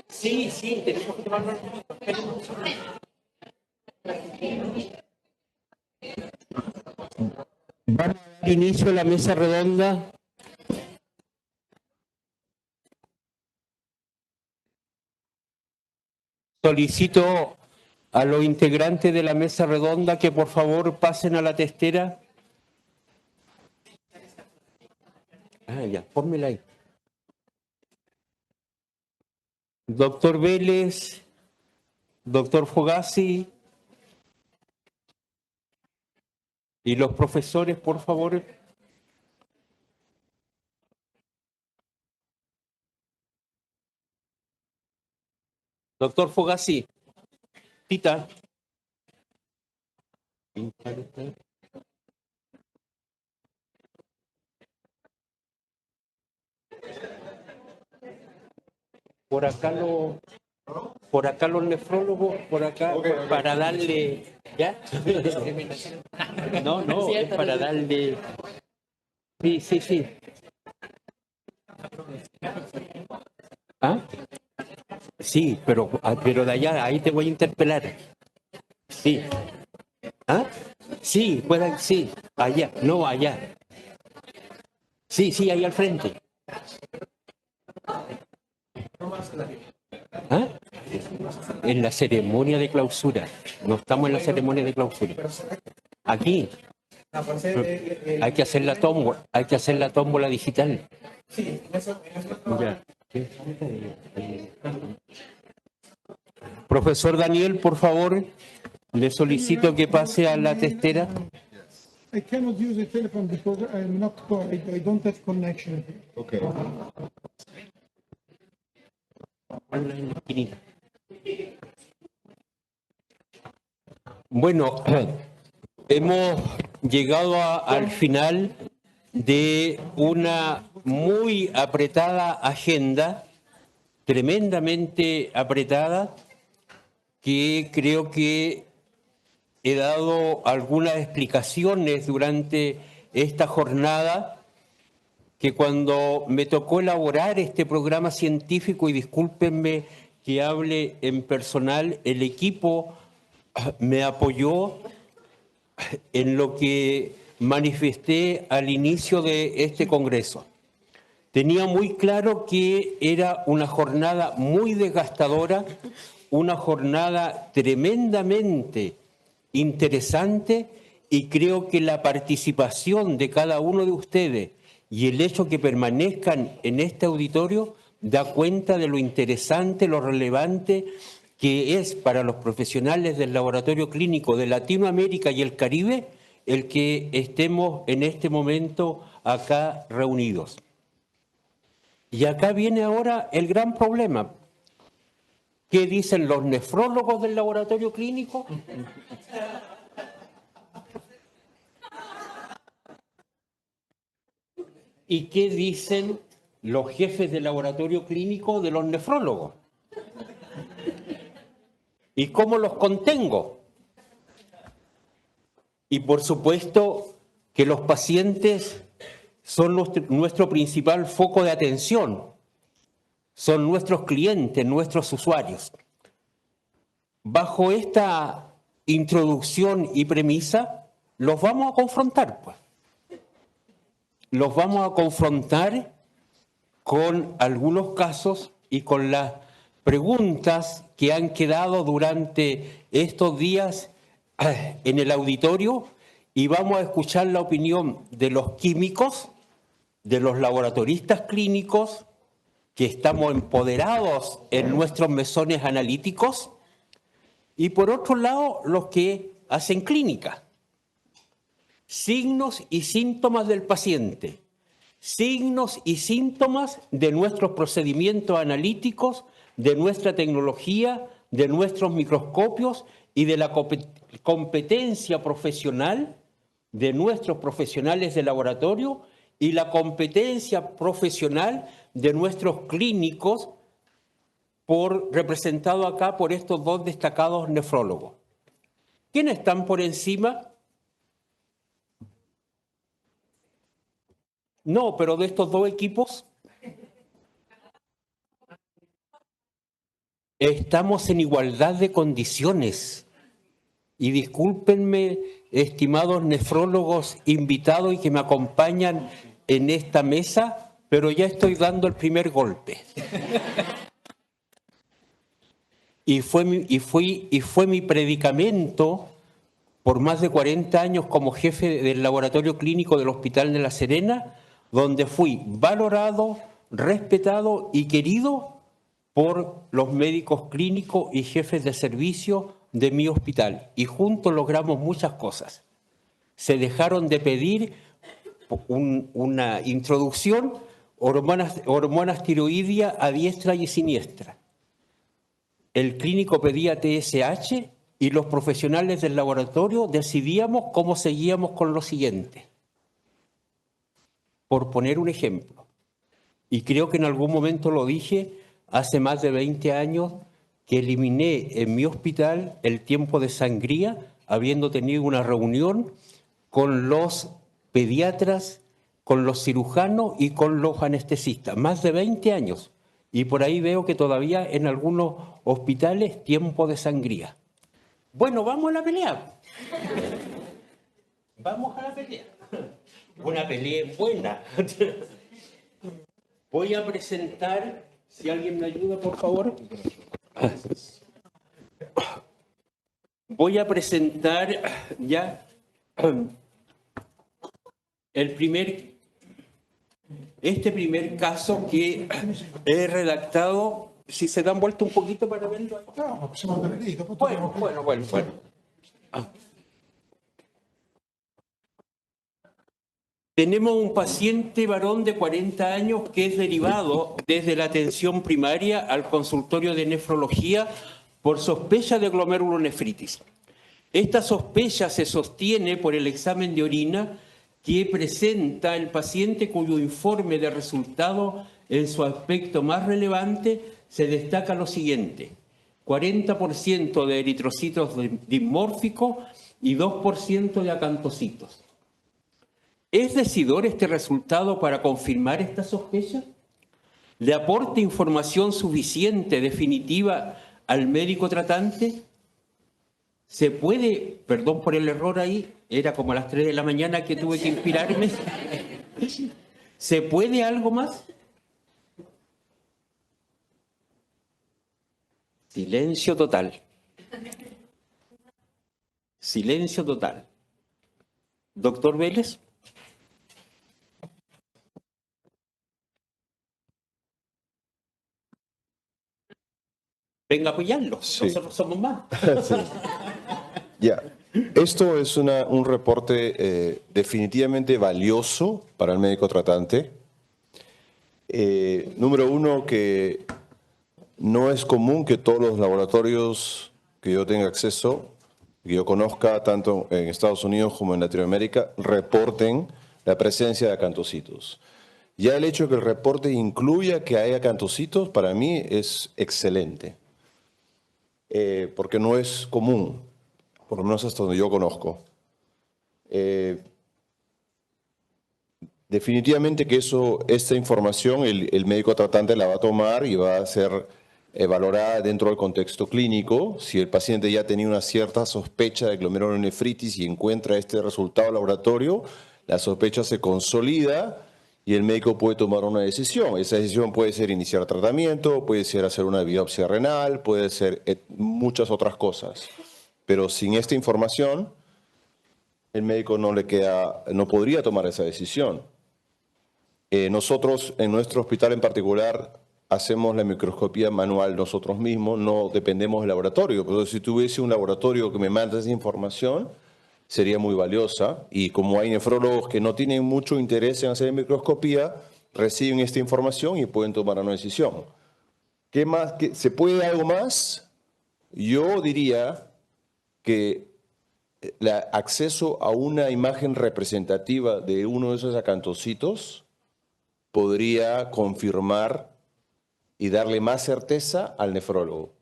Sí, sí, tenemos que tomar. Vamos a dar inicio a la mesa redonda. Solicito a los integrantes de la mesa redonda que por favor pasen a la testera. Ah, ya, pónmela ahí. Doctor Vélez, doctor Fogazzi y los profesores, por favor. Doctor Fogazzi, Tita. Por acá los nefrólogos, por acá, para darle, ¿ya? No, es para darle, sí. ¿Ah? Sí, pero de allá, ahí te voy a interpelar. Sí. ¿Ah? Sí, sí, allá, no allá. Sí, ahí al frente. ¿Ah? En la ceremonia de clausura. No estamos en la ceremonia de clausura. Aquí. Hay que hacer la tómbola digital. Sí, eso. Ya. Profesor Daniel, por favor, le solicito que pase a la testera. I cannot use the telephone because I'm not. I don't have connection. Okay. Bueno, hemos llegado al final de una muy apretada agenda, tremendamente apretada, que creo que he dado algunas explicaciones durante esta jornada, que cuando me tocó elaborar este programa científico, y discúlpenme que hable en personal, el equipo me apoyó en lo que manifesté al inicio de este congreso. Tenía muy claro que era una jornada muy desgastadora, una jornada tremendamente interesante, y creo que la participación de cada uno de ustedes y el hecho que permanezcan en este auditorio da cuenta de lo interesante, lo relevante que es para los profesionales del laboratorio clínico de Latinoamérica y el Caribe el que estemos en este momento acá reunidos. Y acá viene ahora el gran problema. ¿Qué dicen los nefrólogos del laboratorio clínico? ¿Y qué dicen los jefes del laboratorio clínico de los nefrólogos? ¿Y cómo los contengo? Y por supuesto que los pacientes son nuestro principal foco de atención, son nuestros clientes, nuestros usuarios. Bajo esta introducción y premisa, los vamos a confrontar, pues. Los vamos a confrontar con algunos casos y con las preguntas que han quedado durante estos días en el auditorio, y vamos a escuchar la opinión de los químicos, de los laboratoristas clínicos, que estamos empoderados en nuestros mesones analíticos, y por otro lado, los que hacen clínica. Signos y síntomas del paciente, signos y síntomas de nuestros procedimientos analíticos, de nuestra tecnología, de nuestros microscopios y de la competencia profesional de nuestros profesionales de laboratorio y la competencia profesional de nuestros clínicos, representado acá por estos dos destacados nefrólogos. ¿Quiénes están por encima? No, pero de estos dos equipos estamos en igualdad de condiciones. Y discúlpenme, estimados nefrólogos invitados y que me acompañan en esta mesa, pero ya estoy dando el primer golpe. Y fue mi predicamento por más de 40 años como jefe del laboratorio clínico del Hospital de La Serena, donde fui valorado, respetado y querido por los médicos clínicos y jefes de servicio de mi hospital. Y juntos logramos muchas cosas. Se dejaron de pedir una introducción, hormonas tiroideas a diestra y siniestra. El clínico pedía TSH y los profesionales del laboratorio decidíamos cómo seguíamos con lo siguiente. Por poner un ejemplo, y creo que en algún momento lo dije, hace más de 20 años que eliminé en mi hospital el tiempo de sangría, habiendo tenido una reunión con los pediatras, con los cirujanos y con los anestesistas. Más de 20 años. Y por ahí veo que todavía en algunos hospitales tiempo de sangría. Bueno, vamos a la pelea. Vamos a la pelea. Una pelea buena. Voy a presentar, si alguien me ayuda, por favor. Voy a presentar ya este primer caso que he redactado. Si se dan vuelta un poquito para verlo. No, ma possiamo andare lì, dopo Bueno. Tenemos un paciente varón de 40 años que es derivado desde la atención primaria al consultorio de nefrología por sospecha de glomerulonefritis. Esta sospecha se sostiene por el examen de orina que presenta el paciente cuyo informe de resultado en su aspecto más relevante se destaca lo siguiente: 40% de eritrocitos dismórficos y 2% de acantocitos. ¿Es decidor este resultado para confirmar esta sospecha? ¿Le aporta información suficiente, definitiva, al médico tratante? ¿Se puede, perdón por el error ahí, era como a las 3 de la mañana que tuve que inspirarme? ¿Se puede algo más? Silencio total. Silencio total. Doctor Vélez. Venga a apoyarlo. Sí. Nosotros somos más. Sí. Ya. Esto es un reporte definitivamente valioso para el médico tratante. Número uno, que no es común que todos los laboratorios que yo tenga acceso, que yo conozca, tanto en Estados Unidos como en Latinoamérica, reporten la presencia de acantocitos. Ya el hecho de que el reporte incluya que haya acantocitos, para mí es excelente. Porque no es común, por lo menos hasta donde yo conozco. Definitivamente que esta información el médico tratante la va a tomar y va a ser valorada dentro del contexto clínico. Si el paciente ya tenía una cierta sospecha de glomerulonefritis y encuentra este resultado laboratorio, la sospecha se consolida y el médico puede tomar una decisión. Esa decisión puede ser iniciar tratamiento, puede ser hacer una biopsia renal, puede ser muchas otras cosas. Pero sin esta información, el médico no podría tomar esa decisión. Nosotros, en nuestro hospital en particular, hacemos la microscopía manual nosotros mismos, no dependemos del laboratorio. Pero si tuviese un laboratorio que me manda esa información, sería muy valiosa. Y como hay nefrólogos que no tienen mucho interés en hacer microscopía, reciben esta información y pueden tomar una decisión. ¿Qué más? ¿Se puede algo más? Yo diría que el acceso a una imagen representativa de uno de esos acantocitos podría confirmar y darle más certeza al nefrólogo.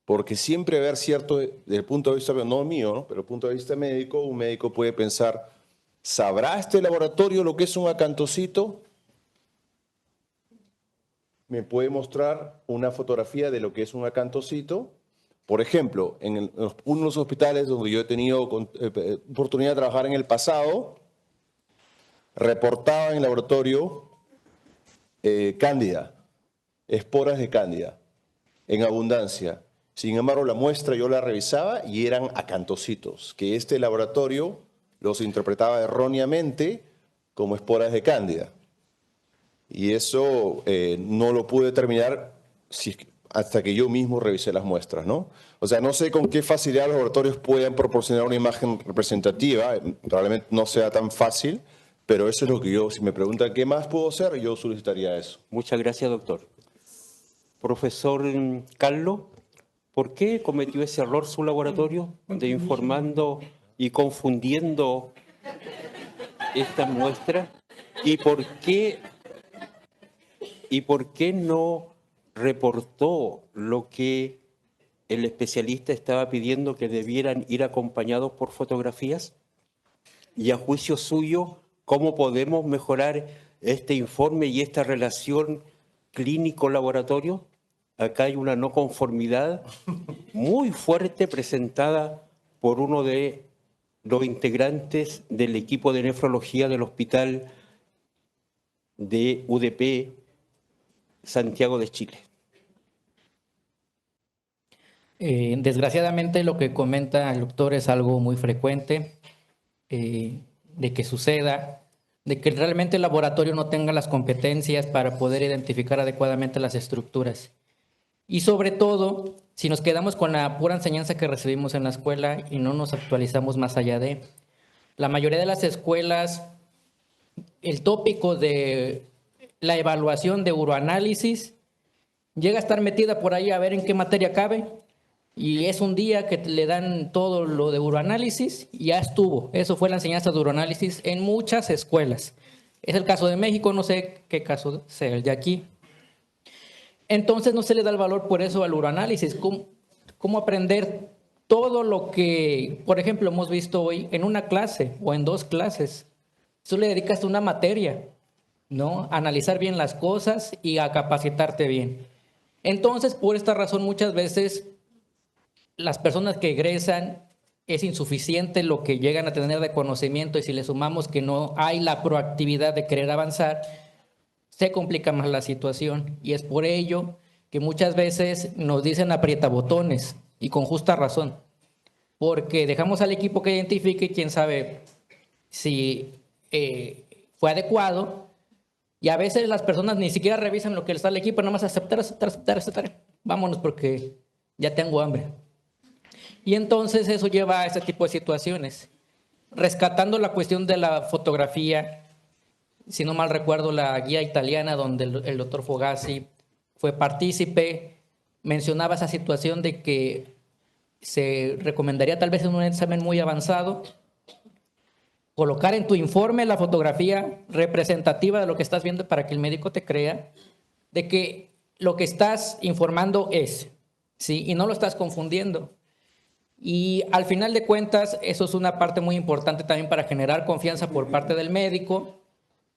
Porque siempre haber cierto, desde el punto de vista, no mío, ¿no? Pero desde el punto de vista médico, un médico puede pensar, ¿Sabrá este laboratorio lo que es un acantocito? ¿Me puede mostrar una fotografía de lo que es un acantocito? Por ejemplo, unos hospitales donde yo he tenido oportunidad de trabajar en el pasado, reportaba en el laboratorio cándida, esporas de cándida, en abundancia. Sin embargo, la muestra yo la revisaba y eran acantocitos, que este laboratorio los interpretaba erróneamente como esporas de cándida. Y eso no lo pude determinar hasta que yo mismo revisé las muestras, ¿no? O sea, no sé con qué facilidad los laboratorios puedan proporcionar una imagen representativa, probablemente no sea tan fácil, pero eso es lo que yo, si me preguntan qué más puedo hacer, yo solicitaría eso. Muchas gracias, doctor. Profesor Carlos, ¿por qué cometió ese error su laboratorio de informando y confundiendo esta muestra? ¿Y por qué no reportó lo que el especialista estaba pidiendo, que debieran ir acompañados por fotografías? Y a juicio suyo, ¿cómo podemos mejorar este informe y esta relación clínico-laboratorio? Acá hay una no conformidad muy fuerte presentada por uno de los integrantes del equipo de nefrología del Hospital de UDP Santiago de Chile. Desgraciadamente lo que comenta el doctor es algo muy frecuente de que suceda, de que realmente el laboratorio no tenga las competencias para poder identificar adecuadamente las estructuras. Y sobre todo, si nos quedamos con la pura enseñanza que recibimos en la escuela y no nos actualizamos más allá de, la mayoría de las escuelas, el tópico de la evaluación de uroanálisis llega a estar metida por ahí a ver en qué materia cabe. Y es un día que le dan todo lo de uroanálisis y ya estuvo. Eso fue la enseñanza de uroanálisis en muchas escuelas. Es el caso de México, no sé qué caso sea el de aquí. Entonces no se le da el valor por eso al uroanálisis. ¿Cómo aprender todo lo que, por ejemplo, hemos visto hoy en una clase o en 2 clases? Tú le dedicas una materia, ¿no? A analizar bien las cosas y a capacitarte bien. Entonces, por esta razón, muchas veces las personas que egresan es insuficiente lo que llegan a tener de conocimiento, y si le sumamos que no hay la proactividad de querer avanzar, se complica más la situación. Y es por ello que muchas veces nos dicen aprieta botones, y con justa razón, porque dejamos al equipo que identifique, quién sabe si fue adecuado, y a veces las personas ni siquiera revisan lo que les da el equipo, nada más aceptar, vámonos porque ya tengo hambre. Y entonces eso lleva a ese tipo de situaciones. Rescatando la cuestión de la fotografía, si no mal recuerdo, la guía italiana donde el doctor Fogazzi fue partícipe, mencionaba esa situación de que se recomendaría tal vez en un examen muy avanzado colocar en tu informe la fotografía representativa de lo que estás viendo para que el médico te crea de que lo que estás informando es, ¿sí? Y no lo estás confundiendo. Y al final de cuentas, eso es una parte muy importante también para generar confianza por parte del médico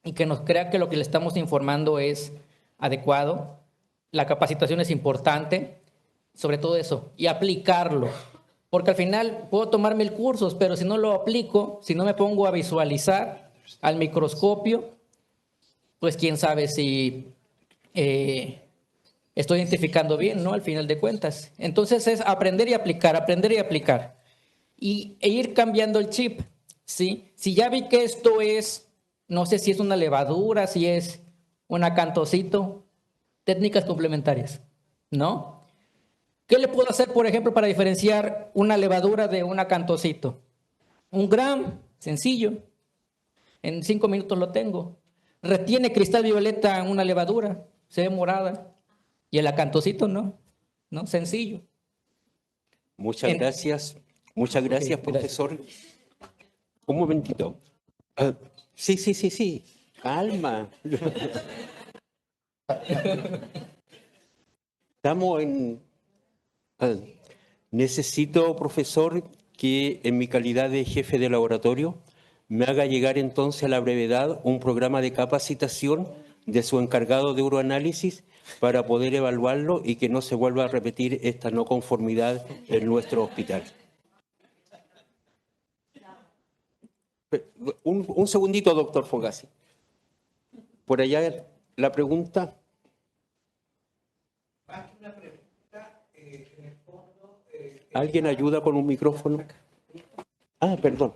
y que nos crea que lo que le estamos informando es adecuado. La capacitación es importante, sobre todo eso, y aplicarlo. Porque al final puedo tomarme el curso, pero si no lo aplico, si no me pongo a visualizar al microscopio, pues quién sabe si estoy identificando bien, ¿no? Al final de cuentas. Entonces es aprender y aplicar, e ir cambiando el chip, ¿sí? Si ya vi que esto es, no sé si es una levadura, si es un acantocito, técnicas complementarias, ¿no? ¿Qué le puedo hacer, por ejemplo, para diferenciar una levadura de un acantocito? Un gram, sencillo. En 5 minutos lo tengo. Retiene cristal violeta una levadura, se ve morada. Y el acantocito no, ¿no? Sencillo. Muchas gracias, profesor. Un momentito. Sí. Calma. Estamos en... necesito, profesor, que en mi calidad de jefe de laboratorio me haga llegar entonces a la brevedad un programa de capacitación de su encargado de uroanálisis para poder evaluarlo y que no se vuelva a repetir esta no conformidad en nuestro hospital. Un segundito, doctor Fogasi. Por allá la pregunta. ¿Alguien ayuda con un micrófono? Ah, perdón.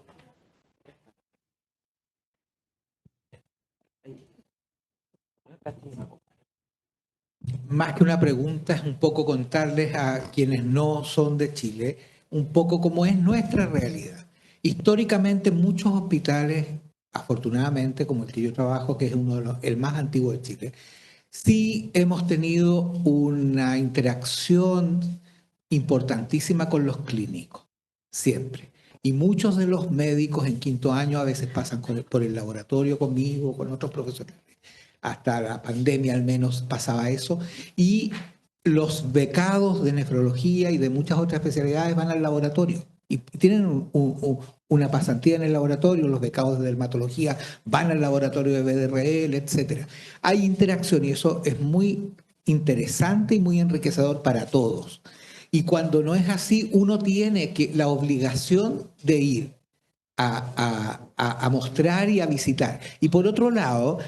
Más que una pregunta, es un poco contarles a quienes no son de Chile, un poco cómo es nuestra realidad. Históricamente, muchos hospitales, afortunadamente, como el que yo trabajo, que es el más antiguo de Chile, sí hemos tenido una interacción importantísima con los clínicos, siempre. Y muchos de los médicos en quinto año a veces pasan por el laboratorio conmigo, con otros profesores. Hasta la pandemia al menos pasaba eso. Y los becados de nefrología y de muchas otras especialidades van al laboratorio y tienen una pasantía en el laboratorio. Los becados de dermatología van al laboratorio de BDRL, etc. Hay interacción y eso es muy interesante y muy enriquecedor para todos. Y cuando no es así, uno tiene la obligación de ir a mostrar y a visitar. Y por otro lado,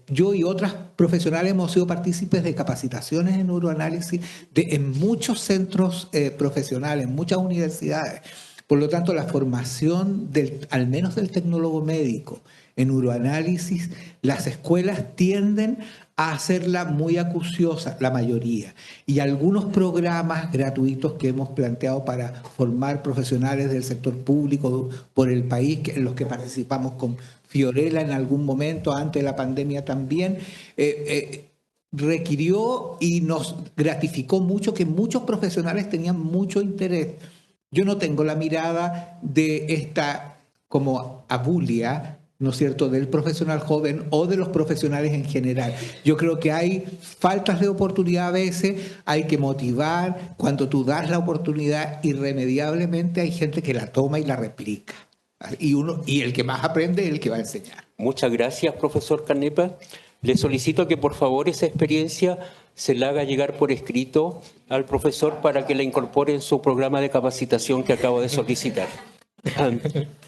yo y otras profesionales hemos sido partícipes de capacitaciones en uroanálisis en muchos centros profesionales, en muchas universidades. Por lo tanto, la formación al menos del tecnólogo médico en uroanálisis, las escuelas tienden a hacerla muy acuciosa, la mayoría. Y algunos programas gratuitos que hemos planteado para formar profesionales del sector público por el país, en los que participamos con Fiorella en algún momento, antes de la pandemia también, requirió y nos gratificó mucho que muchos profesionales tenían mucho interés. Yo no tengo la mirada de esta como abulia, ¿no es cierto?, del profesional joven o de los profesionales en general. Yo creo que hay faltas de oportunidad a veces, hay que motivar. Cuando tú das la oportunidad, irremediablemente hay gente que la toma y la replica. Y el que más aprende es el que va a enseñar. Muchas gracias, profesor Canepa. Le solicito que por favor esa experiencia se la haga llegar por escrito al profesor para que la incorpore en su programa de capacitación que acabo de solicitar.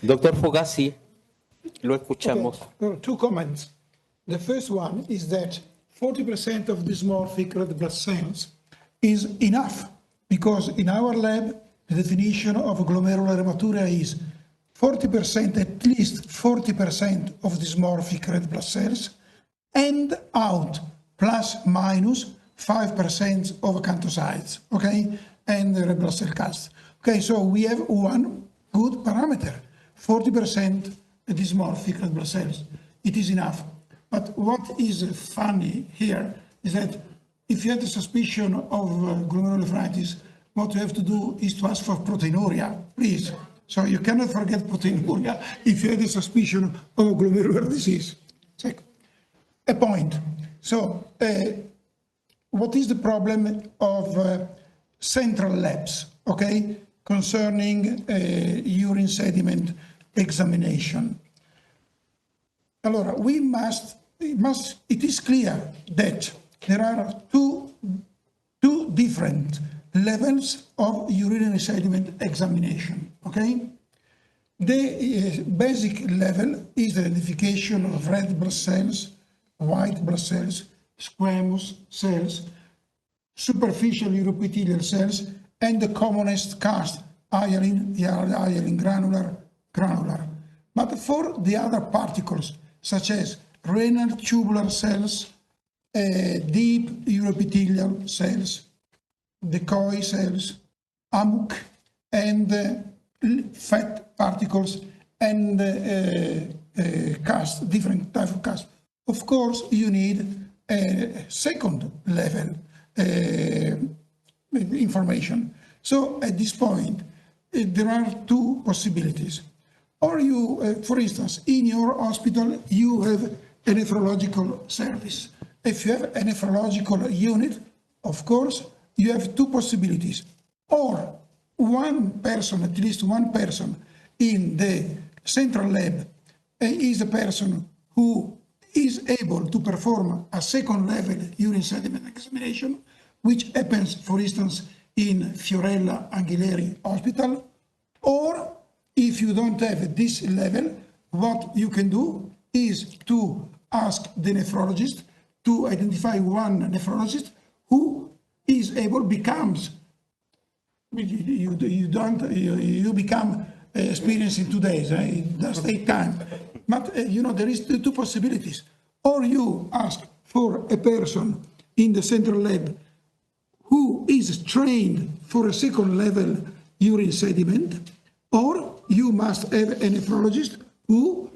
Doctor Fogasi, lo escuchamos. Okay. There are two comments. The first one is that 40% of dysmorphic red blood cells is enough, because in our lab, the definition of glomerular hematuria is 40%, at least 40% of dysmorphic red blood cells, and out plus minus 5% of acanthocytes, okay, and the red blood cell counts. Okay, so we have one good parameter, 40% dysmorphic red blood cells. It is enough. But what is funny here is that if you have the suspicion of glomerulonephritis, what you have to do is to ask for proteinuria, please. So you cannot forget proteinuria if you have the suspicion of glomerular disease. Second, a point. So what is the problem of central labs, okay, concerning urine sediment examination? Allora, it is clear that there are two different levels of urinary sediment examination, okay? The basic level is the identification of red blood cells, white blood cells, squamous cells, superficial uroepithelial cells, and the commonest cast, hyaline granular. But for the other particles, such as renal tubular cells, deep uroepithelial cells, decoy cells, AMUC, and fat particles, and cast, different type of cast. Of course, you need a second level information. So at this point, there are two possibilities. Or you, for instance, in your hospital, you have a nephrological service. If you have a nephrological unit, of course, you have two possibilities. Or one person, at least one person, in the central lab is a person who is able to perform a second level urine sediment examination, which happens, for instance, in Fiorella Anghileri Hospital, or if you don't have this level, what you can do is to ask the nephrologist to identify one nephrologist who is able, becomes, you become experienced in 2 days, it does take time. But there is two possibilities. Or you ask for a person in the central lab who is trained for a second level urine sediment, or you must have a nephrologist who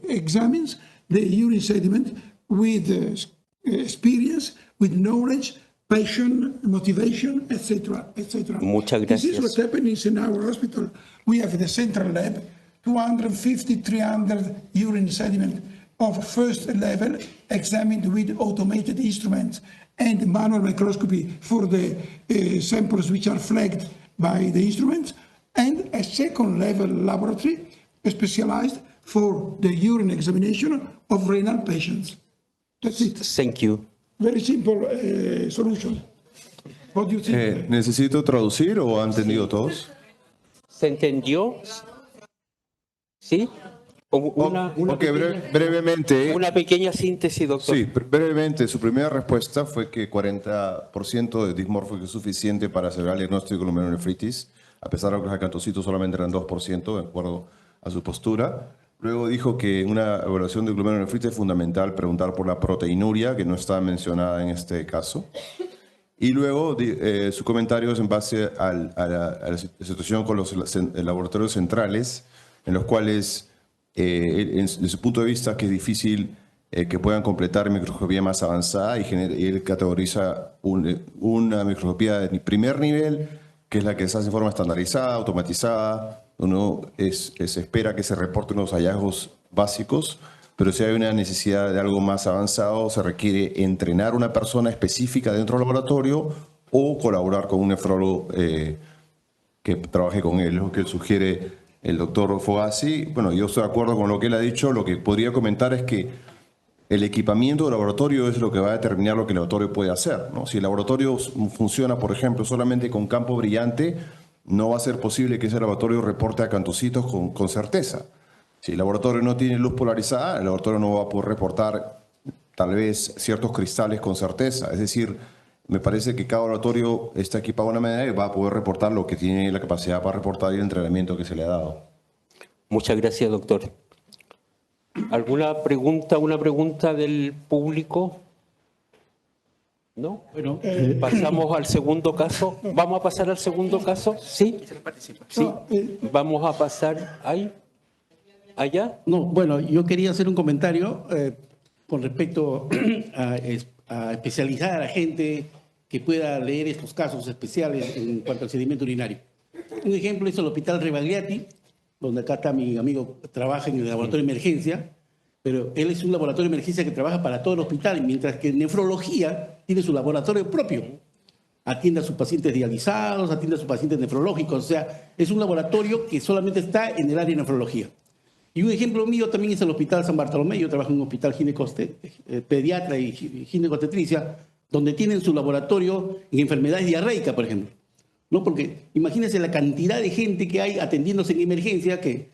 examines the urine sediment with experience, with knowledge, passion, motivation, etc., etc. Muchas This is gracias. what happens in our hospital. We have the central lab, 250, 300 urine sediment of first level examined with automated instruments and manual microscopy for the samples which are flagged by the instruments, and a second level laboratory specialized for the urine examination of renal patients. That's it. Thank you. Very simple solution. What do you think? ¿Necesito traducir o han entendido todos? ¿Se entendió? ¿Sí? Una Ok, pequeña, brevemente. una pequeña síntesis, doctor. Sí, brevemente, su primera respuesta fue que 40% de dismórfico es suficiente para hacer el diagnóstico de glomerulonefritis, a pesar de que los acantocitos solamente eran 2%, de acuerdo a su postura. Luego dijo que en una evaluación de glomerulonefritis es fundamental preguntar por la proteinuria, que no está mencionada en este caso. Y luego su comentario es en base a la situación con los laboratorios centrales, en los cuales, desde su punto de vista, que es difícil que puedan completar microscopía más avanzada, y él categoriza una microscopía de primer nivel, que es la que se hace de forma estandarizada, automatizada, se espera que se reporten unos hallazgos básicos, pero si hay una necesidad de algo más avanzado, se requiere entrenar una persona específica dentro del laboratorio o colaborar con un nefrólogo que trabaje con él, lo que sugiere el doctor Fogassi. Bueno, yo estoy de acuerdo con lo que él ha dicho. Lo que podría comentar es que el equipamiento del laboratorio es lo que va a determinar lo que el laboratorio puede hacer, ¿no? Si el laboratorio funciona, por ejemplo, solamente con campo brillante, no va a ser posible que ese laboratorio reporte acantocitos con certeza. Si el laboratorio no tiene luz polarizada, el laboratorio no va a poder reportar tal vez ciertos cristales con certeza. Es decir, me parece que cada laboratorio está equipado de una manera y va a poder reportar lo que tiene la capacidad para reportar y el entrenamiento que se le ha dado. Muchas gracias, doctor. ¿Alguna pregunta, una pregunta del público? ¿No? Bueno, Pasamos al segundo caso. ¿Vamos a pasar al segundo caso? ¿Sí? Sí. Vamos a pasar ahí. ¿Allá? no, bueno, yo quería hacer un comentario con respecto a especializar a la gente que pueda leer estos casos especiales en cuanto al sedimento urinario. Un ejemplo es el Hospital Rebagliati, donde acá está mi amigo, trabaja en el laboratorio de emergencia, pero él es un laboratorio de emergencia que trabaja para todo el hospital, mientras que nefrología tiene su laboratorio propio. Atiende a sus pacientes dializados, atiende a sus pacientes nefrológicos, o sea, es un laboratorio que solamente está en el área de nefrología. Y un ejemplo mío también es el Hospital San Bartolomé. Yo trabajo en un hospital pediatra y ginecostetricia, donde tienen su laboratorio en enfermedades diarreicas, por ejemplo. ¿No? Porque imagínense la cantidad de gente que hay atendiéndose en emergencia que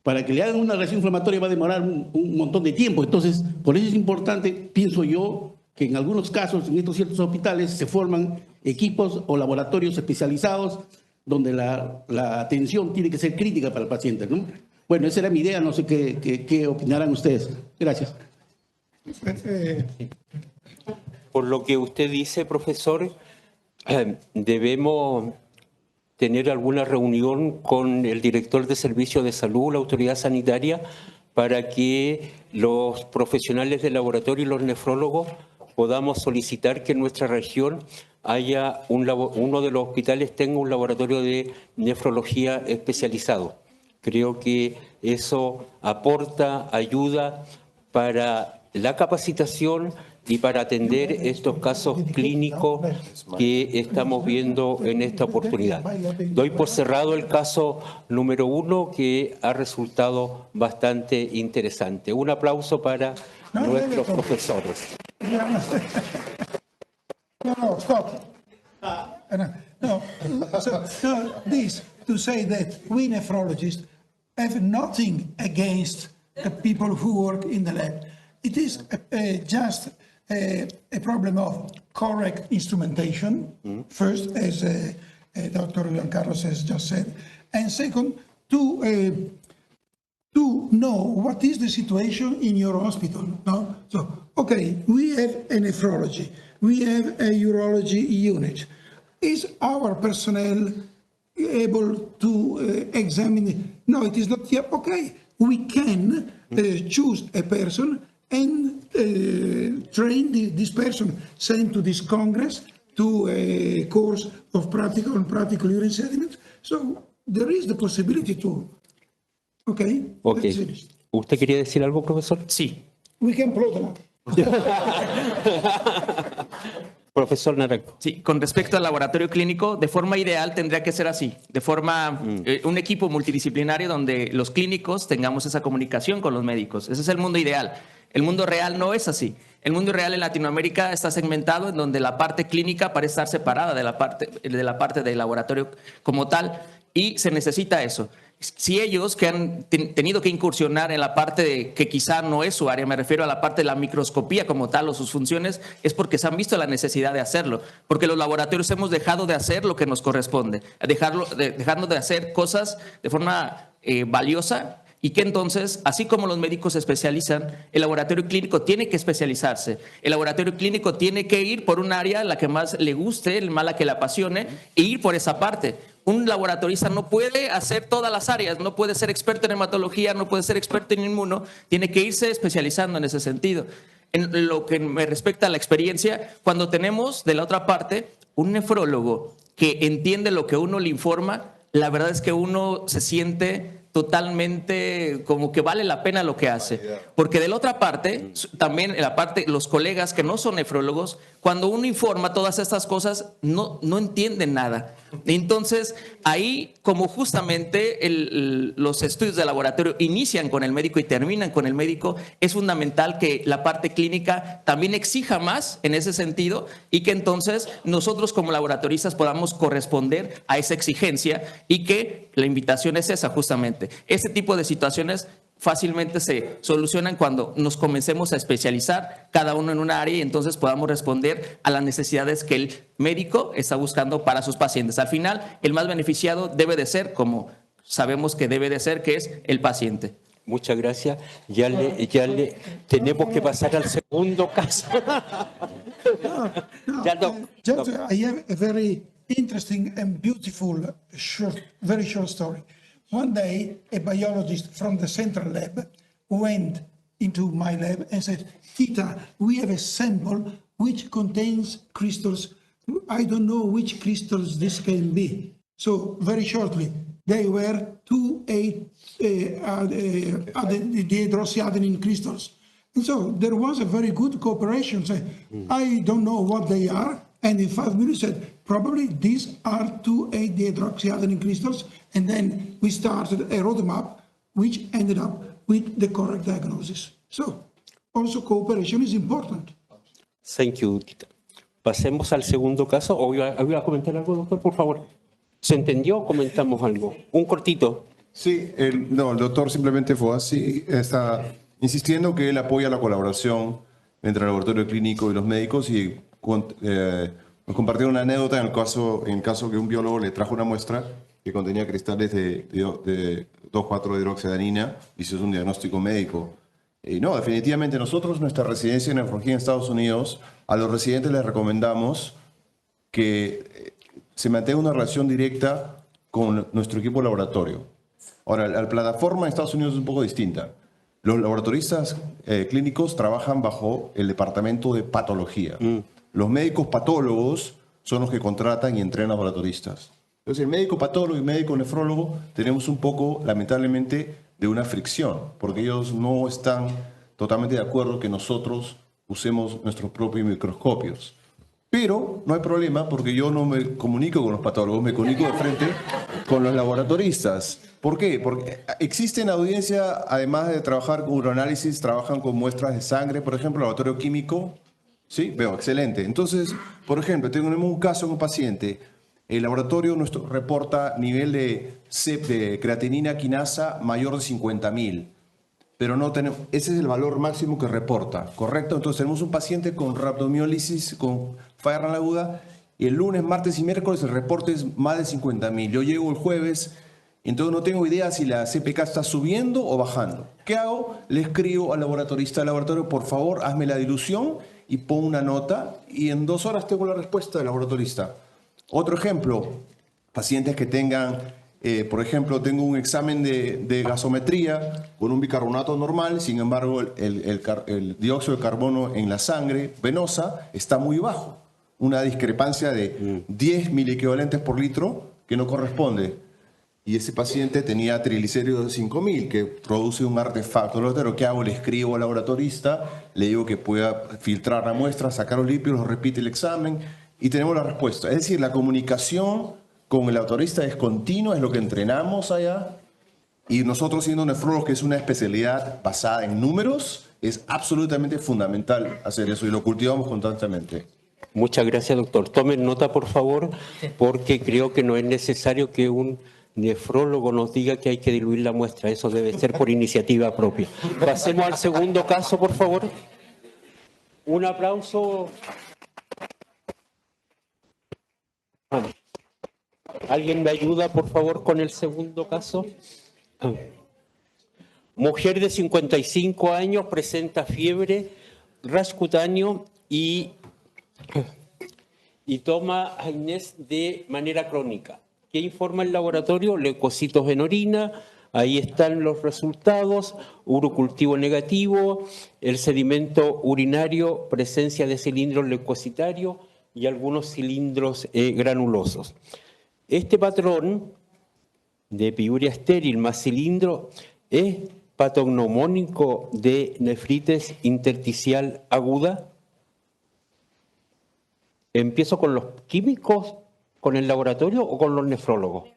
para que le hagan una reacción inflamatoria va a demorar un montón de tiempo. Entonces, por eso es importante, pienso yo, que en algunos casos, en estos ciertos hospitales, se forman equipos o laboratorios especializados donde la atención tiene que ser crítica para el paciente, ¿no? Bueno, esa era mi idea, no sé qué opinarán ustedes. Gracias. Por lo que usted dice, profesor, debemos tener alguna reunión con el director de servicio de salud, la autoridad sanitaria, para que los profesionales del laboratorio y los nefrólogos podamos solicitar que en nuestra región haya uno de los hospitales tenga un laboratorio de nefrología especializado. Creo que eso aporta ayuda para la capacitación y para atender estos casos clínicos que estamos viendo en esta oportunidad. Doy por cerrado el caso número 1, que ha resultado bastante interesante. Un aplauso para nuestros profesores. No, stop. No, this to say that we nephrologists have nothing against the people who work in the lab. It is just a problem of correct instrumentation, first, as Dr. Juan Carlos has just said, and second, to know what is the situation in your hospital. No? So, okay, we have a nephrology, we have a urology unit. Is our personnel able to examine it? No, it is not yet. Okay, we can choose a person and train this person, send to this Congress to a course of practical urine sediment. So there is the possibility to. Okay. Ok. That's finished. ¿Usted quería decir algo, profesor? Sí, We can plug them up. Profesor Naranjo. Sí, con respecto al laboratorio clínico, de forma ideal tendría que ser así, de forma, un equipo multidisciplinario donde los clínicos tengamos esa comunicación con los médicos. Ese es el mundo ideal. El mundo real no es así. El mundo real en Latinoamérica está segmentado en donde la parte clínica parece estar separada de la parte del laboratorio como tal, y se necesita eso. Si ellos que han tenido que incursionar en la parte de, que quizá no es su área, me refiero a la parte de la microscopía como tal o sus funciones, es porque se han visto la necesidad de hacerlo, porque los laboratorios hemos dejado de hacer lo que nos corresponde, dejando de hacer cosas de forma valiosa. Y que entonces, así como los médicos se especializan, el laboratorio clínico tiene que especializarse. El laboratorio clínico tiene que ir por un área la que más le guste, la que le apasione, e ir por esa parte. Un laboratorista no puede hacer todas las áreas, no puede ser experto en hematología, no puede ser experto en inmuno, tiene que irse especializando en ese sentido. En lo que me respecta a la experiencia, cuando tenemos de la otra parte un nefrólogo que entiende lo que uno le informa, la verdad es que uno se siente totalmente como que vale la pena lo que hace. Porque de la otra parte, también en la parte, los colegas que no son nefrólogos, cuando uno informa todas estas cosas, no entienden nada. Entonces, ahí, como justamente los estudios de laboratorio inician con el médico y terminan con el médico, es fundamental que la parte clínica también exija más en ese sentido y que entonces nosotros como laboratoristas podamos corresponder a esa exigencia y que la invitación es esa justamente. Este tipo de situaciones fácilmente se solucionan cuando nos comencemos a especializar cada uno en una área y entonces podamos responder a las necesidades que el médico está buscando para sus pacientes. Al final, el más beneficiado debe de ser, como sabemos que debe de ser, que es el paciente. Muchas gracias. Ya le tenemos que pasar al segundo caso. Ya no. Just, I have a very interesting and beautiful, very short story. One day, a biologist from the central lab went into my lab and said, Tita, we have a sample which contains crystals. I don't know which crystals this can be. So very shortly, they were 2,8-dehydroxyadenine crystals. And so there was a very good cooperation. So I don't know what they are. And in 5 minutes said, probably these are 2,8-dehydroxyadenine crystals. And then we started a roadmap which ended up with the correct diagnosis. So also cooperation is important. Thank you, Tita. Pasemos al segundo caso. ¿O iba a comentar algo, doctor, por favor? ¿Se entendió o comentamos algo? Un cortito. Sí, el doctor simplemente fue así, está insistiendo que él apoya la colaboración entre el laboratorio clínico y los médicos y nos compartió una anécdota en el caso que un biólogo le trajo una muestra que contenía cristales de 2,4-hidroxiadenina y se hizo un diagnóstico médico. Y no, definitivamente nosotros, nuestra residencia en nefrología en Estados Unidos, a los residentes les recomendamos que se mantenga una relación directa con nuestro equipo de laboratorio. Ahora, la plataforma en Estados Unidos es un poco distinta. Los laboratoristas clínicos trabajan bajo el departamento de patología. Los médicos patólogos son los que contratan y entrenan a laboratoristas. Entonces, el médico patólogo y el médico nefrólogo tenemos un poco, lamentablemente, de una fricción, porque ellos no están totalmente de acuerdo que nosotros usemos nuestros propios microscopios. Pero no hay problema porque yo no me comunico con los patólogos, me comunico de frente con los laboratoristas. ¿Por qué? Porque existe en la audiencia, además de trabajar con uroanálisis, trabajan con muestras de sangre, por ejemplo, laboratorio químico. Sí, veo, excelente. Entonces, por ejemplo, tenemos un caso con un paciente. El laboratorio nuestro reporta nivel de creatinina quinasa mayor de 50.000. Pero no tenemos, ese es el valor máximo que reporta, ¿correcto? Entonces tenemos un paciente con rhabdomiólisis, con falla renal aguda, y el lunes, martes y miércoles el reporte es más de 50.000. Yo llego el jueves, entonces no tengo idea si la CPK está subiendo o bajando. ¿Qué hago? Le escribo al laboratorista del laboratorio, por favor, hazme la dilución y pon una nota, y en 2 horas tengo la respuesta del laboratorista. Otro ejemplo, pacientes que tengan... por ejemplo, tengo un examen de gasometría con un bicarbonato normal, sin embargo, el dióxido de carbono en la sangre venosa está muy bajo. Una discrepancia de 10 miliequivalentes por litro que no corresponde. Y ese paciente tenía triglicéridos de 5.000, que produce un artefacto. ¿Qué hago? Le escribo al laboratorista, le digo que pueda filtrar la muestra, sacar los lípidos, repite el examen y tenemos la respuesta. Es decir, la comunicación con el laboratorista es continua, es lo que entrenamos allá. Y nosotros, siendo nefrólogos, que es una especialidad basada en números, es absolutamente fundamental hacer eso y lo cultivamos constantemente. Muchas gracias, doctor. Tomen nota, por favor, porque creo que no es necesario que un nefrólogo nos diga que hay que diluir la muestra. Eso debe ser por iniciativa propia. Pasemos al segundo caso, por favor. Un aplauso. ¿Alguien me ayuda, por favor, con el segundo caso? Mujer de 55 años, presenta fiebre, rash cutáneo y toma AINES de manera crónica. ¿Qué informa el laboratorio? Leucocitos en orina, ahí están los resultados, urocultivo negativo, el sedimento urinario, presencia de cilindros leucocitarios y algunos cilindros granulosos. Este patrón de piuria estéril más cilindro es patognomónico de nefritis intersticial aguda. ¿Empiezo con los químicos, con el laboratorio o con los nefrólogos?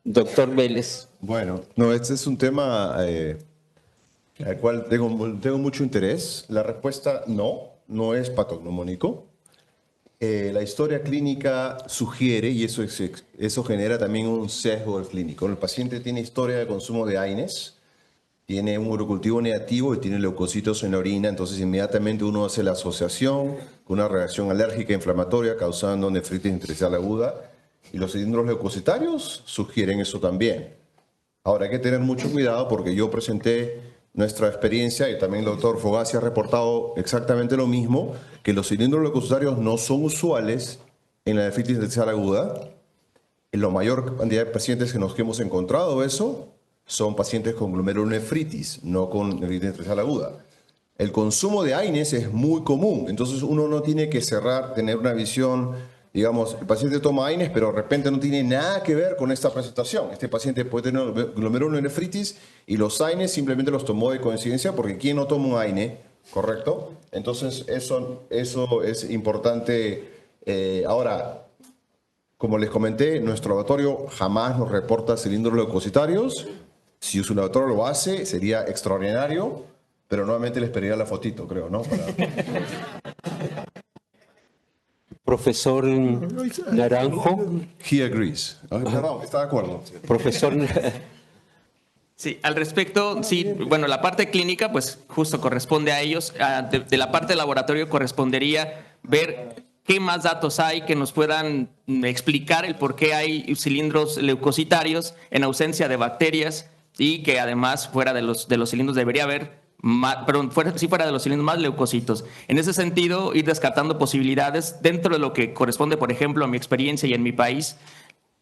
Doctor Vélez. Bueno, no, este es un tema al cual tengo mucho interés. La respuesta no es patognomónico. La historia clínica sugiere, y eso genera también un sesgo del clínico. El paciente tiene historia de consumo de AINES, tiene un urocultivo negativo y tiene leucocitos en la orina, entonces inmediatamente uno hace la asociación con una reacción alérgica inflamatoria causando nefritis intersticial aguda, y los cilindros leucocitarios sugieren eso también. Ahora hay que tener mucho cuidado porque yo presenté nuestra experiencia y también el doctor Fogassi ha reportado exactamente lo mismo, que los cilindros leucocitarios no son usuales en la nefritis intersticial aguda. En la mayor cantidad de pacientes que hemos encontrado eso son pacientes con glomerulonefritis, no con nefritis intersticial aguda. El consumo de AINES es muy común, entonces uno no tiene que tener una visión, digamos, el paciente toma AINES, pero de repente no tiene nada que ver con esta presentación. Este paciente puede tener glomerulonefritis y los AINES simplemente los tomó de coincidencia porque ¿quién no toma un AINE? ¿Correcto? Entonces eso es importante. Ahora, como les comenté, nuestro laboratorio jamás nos reporta cilindros leucocitarios. Si su laboratorio lo hace, sería extraordinario, pero nuevamente les pediría la fotito, creo, ¿no? Profesor Naranjo. He agrees. Perdón, está de acuerdo. Profesor. Sí, al respecto, sí, bueno, la parte clínica, pues justo corresponde a ellos. De la parte del laboratorio correspondería ver qué más datos hay que nos puedan explicar el por qué hay cilindros leucocitarios en ausencia de bacterias y que además fuera de los cilindros debería haber fuera de los cilindros más leucocitos. En ese sentido, ir descartando posibilidades dentro de lo que corresponde, por ejemplo, a mi experiencia y en mi país.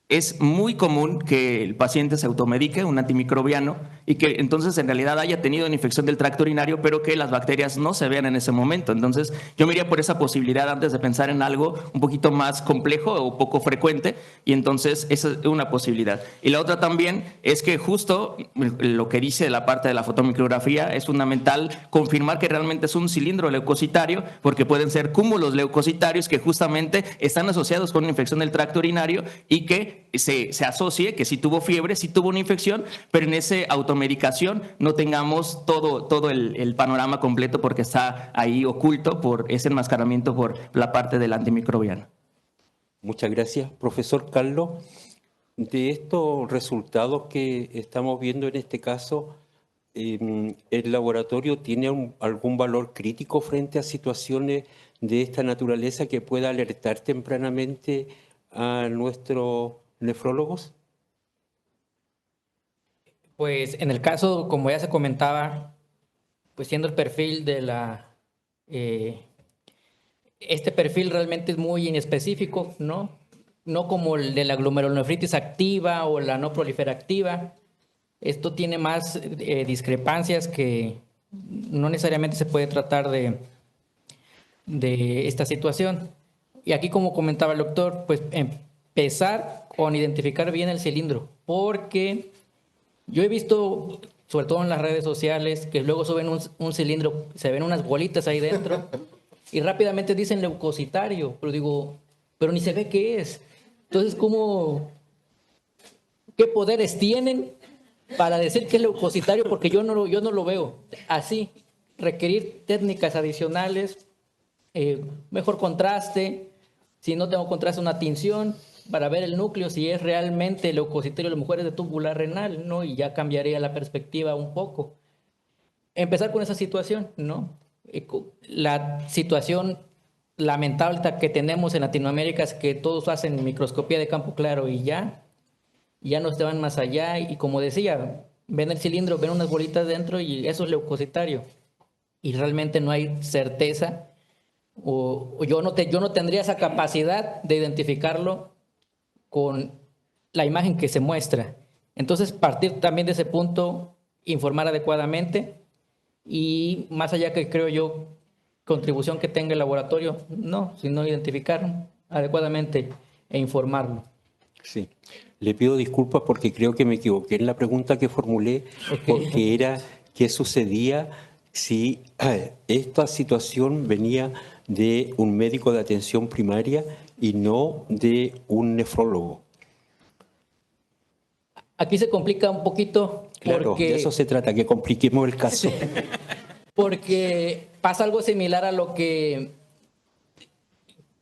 Es muy común que el paciente se automedique, un antimicrobiano, y que entonces en realidad haya tenido una infección del tracto urinario, pero que las bacterias no se vean en ese momento. Entonces yo me iría por esa posibilidad antes de pensar en algo un poquito más complejo o poco frecuente, y entonces esa es una posibilidad. Y la otra también es que justo lo que dice la parte de la fotomicrografía es fundamental confirmar que realmente es un cilindro leucocitario, porque pueden ser cúmulos leucocitarios que justamente están asociados con una infección del tracto urinario y que se asocie que si tuvo fiebre, si tuvo una infección, pero en esa automedicación no tengamos todo el panorama completo porque está ahí oculto por ese enmascaramiento por la parte del antimicrobiano. Muchas gracias, profesor Carlos. De estos resultados que estamos viendo en este caso, ¿el laboratorio tiene algún valor crítico frente a situaciones de esta naturaleza que pueda alertar tempranamente a nuestros nefrólogos? Pues en el caso, como ya se comentaba, pues siendo el perfil de este perfil realmente es muy inespecífico, ¿no? No como el de la glomerulonefritis activa o la no prolifera activa. Esto tiene más discrepancias que no necesariamente se puede tratar de esta situación. Y aquí, como comentaba el doctor, pues empezar con identificar bien el cilindro, porque yo he visto, sobre todo en las redes sociales, que luego suben un cilindro, se ven unas bolitas ahí dentro y rápidamente dicen leucocitario, pero digo, pero ni se ve qué es. Entonces, ¿qué poderes tienen para decir que es leucocitario? Porque yo no lo veo así. Requerir técnicas adicionales, mejor contraste, si no tengo contraste, una tinción para ver el núcleo, si es realmente leucocitario a las mujeres de tubular renal, ¿no? Y ya cambiaría la perspectiva un poco. Empezar con esa situación, ¿no? La situación lamentable que tenemos en Latinoamérica es que todos hacen microscopía de campo claro y ya no se van más allá. Y como decía, ven el cilindro, ven unas bolitas dentro y eso es leucocitario. Y realmente no hay certeza, o yo no tendría esa capacidad de identificarlo con la imagen que se muestra. Entonces, partir también de ese punto, informar adecuadamente y más allá que creo yo, contribución que tenga el laboratorio, no, sino identificar adecuadamente e informarlo. Sí. Le pido disculpas porque creo que me equivoqué en la pregunta que formulé, porque era qué sucedía si esta situación venía de un médico de atención primaria y no de un nefrólogo. Aquí se complica un poquito. Claro, de eso se trata, que compliquemos el caso. Porque pasa algo similar a lo que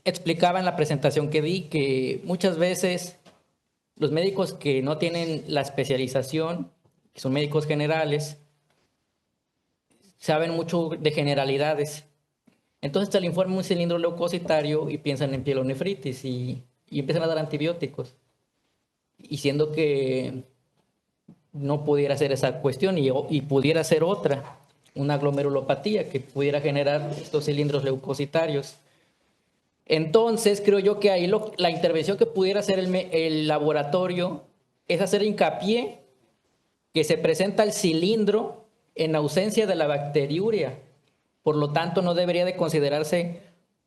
explicaba en la presentación que di, que muchas veces los médicos que no tienen la especialización, que son médicos generales, saben mucho de generalidades. Entonces se le informa un cilindro leucocitario y piensan en pielonefritis y empiezan a dar antibióticos. Y siendo que no pudiera ser esa cuestión y pudiera ser otra, una glomerulopatía que pudiera generar estos cilindros leucocitarios. Entonces, creo yo que ahí la intervención que pudiera hacer el laboratorio es hacer hincapié que se presenta el cilindro en ausencia de la bacteriuria. Por lo tanto, no debería de considerarse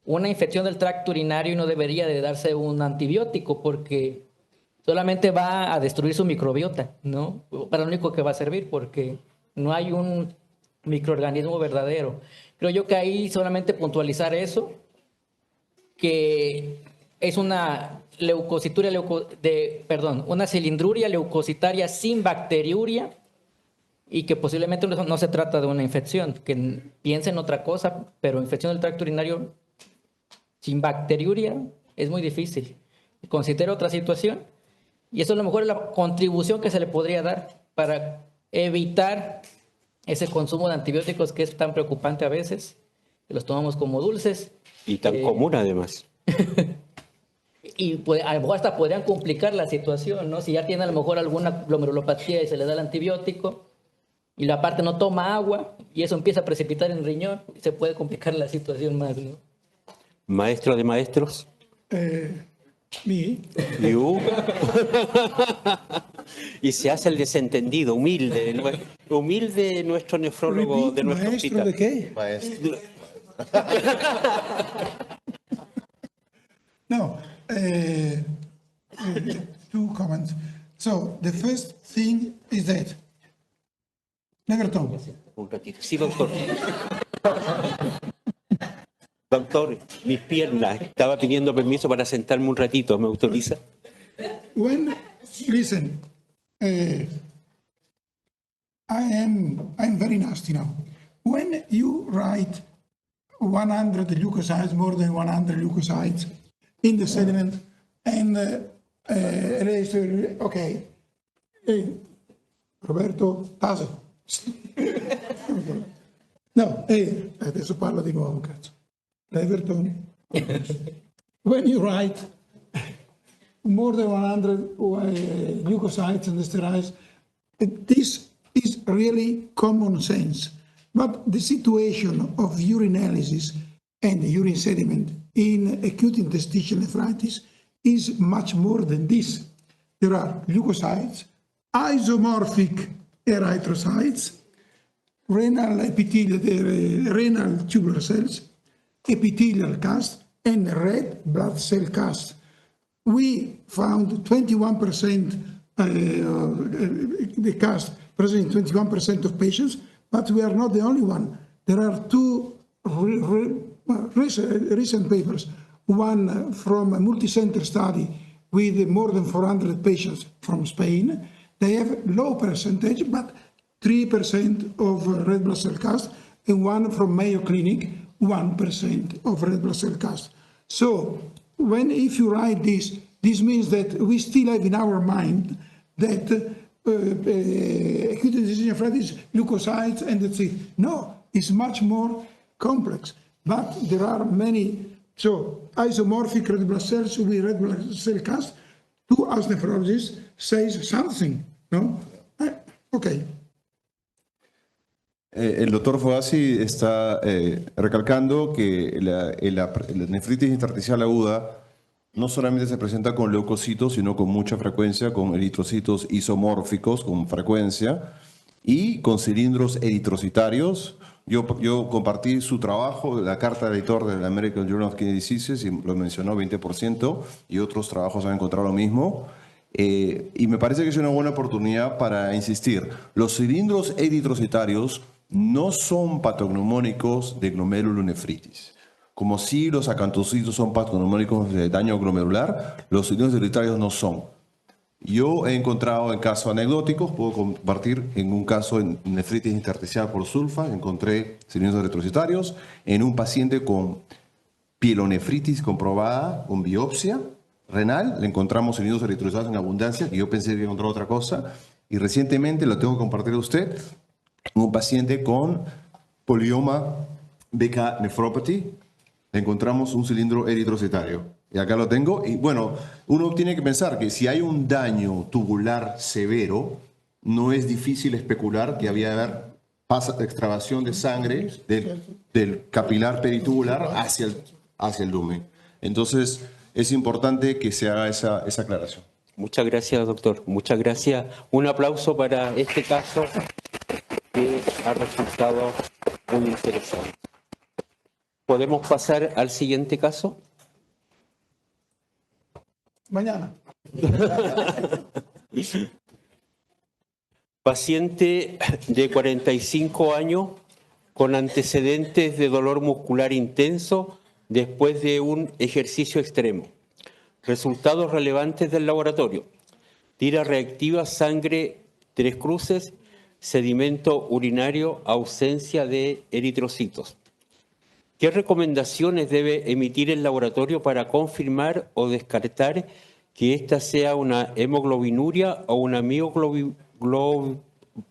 una infección del tracto urinario y no debería de darse un antibiótico porque solamente va a destruir su microbiota, ¿no? Para lo único que va a servir porque no hay un microorganismo verdadero. Creo yo que ahí solamente puntualizar eso, que es una una cilindruria leucocitaria sin bacteriuria y que posiblemente no se trata de una infección, que piensen otra cosa, pero infección del tracto urinario sin bacteriuria es muy difícil. Considero otra situación y eso a lo mejor es la contribución que se le podría dar para evitar ese consumo de antibióticos que es tan preocupante a veces, que los tomamos como dulces. Y tan común además. Y pues, a lo mejor hasta podrían complicar la situación, ¿no? Si ya tiene a lo mejor alguna glomerulopatía y se le da el antibiótico y la parte no toma agua y eso empieza a precipitar en el riñón, se puede complicar la situación más, ¿no? Maestro de maestros. Me. You. Y se hace el desentendido, humilde nuestro nefrólogo de Repeat, nuestro maestro de hospital. qué? Maestro. No, two comments. So the first thing is that, Neverton, Un ratito. Sí, doctor. Doctor, mis piernas. Estaba pidiendo permiso para sentarme un ratito. ¿Me autoriza? listen, I'm very nasty now. When you write 100 leukocytes, more than 100 leukocytes in the sediment, and okay, Roberto, tace. No, adesso parlo di nuovo, cazzo. Everton. When you write more than 100 leukocytes and steroids, this is really common sense. But the situation of urinalysis and urine sediment in acute interstitial nephritis is much more than this. There are leukocytes, isomorphic erythrocytes, renal tubular cells, epithelial cast, and red blood cell cast. We found 21% the cast present in 21% of patients, but we are not the only one. There are two recent papers, one from a multi-center study with more than 400 patients from Spain. They have low percentage, but 3% of red blood cell cast, and one from Mayo Clinic, 1% of red blood cell cast. So if you write this means that we still have in our mind that acute interstitial nephritis, leukocytes, and that's it. No, it's much more complex. But there are many. So isomorphic red blood cells with red blood cell cast, to us nephrologists, says something, no? Okay. El doctor Fogasi está recalcando que la nefritis intersticial aguda no solamente se presenta con leucocitos, sino con mucha frecuencia, con eritrocitos isomórficos con frecuencia y con cilindros eritrocitarios. Yo compartí su trabajo, la carta del editor del American Journal of Kidney Diseases, y lo mencionó 20%, y otros trabajos han encontrado lo mismo. Y me parece que es una buena oportunidad para insistir. Los cilindros eritrocitarios no son patognomónicos de glomerulonefritis. Como si los acantocitos son patognomónicos de daño glomerular, los cilindros eritrocitarios no son. Yo he encontrado en casos anecdóticos, puedo compartir, en un caso en nefritis intersticial por sulfa, encontré cilindros eritrocitarios en un paciente con pielonefritis comprobada con biopsia renal, le encontramos cilindros eritrocitarios en abundancia, que yo pensé que había encontrado otra cosa, y recientemente, lo tengo que compartir a usted, un paciente con polioma BK nephropathy, le encontramos un cilindro eritrocitario. Y acá lo tengo. Y bueno, uno tiene que pensar que si hay un daño tubular severo, no es difícil especular que había de haber extravasación de sangre del capilar peritubular hacia el lumen. Entonces, es importante que se haga esa aclaración. Muchas gracias, doctor. Muchas gracias. Un aplauso para este caso que ha resultado muy interesante. ¿Podemos pasar al siguiente caso? Mañana. Paciente de 45 años con antecedentes de dolor muscular intenso después de un ejercicio extremo. Resultados relevantes del laboratorio: tira reactiva, sangre 3 cruces, sedimento urinario, ausencia de eritrocitos. ¿Qué recomendaciones debe emitir el laboratorio para confirmar o descartar que esta sea una hemoglobinuria o una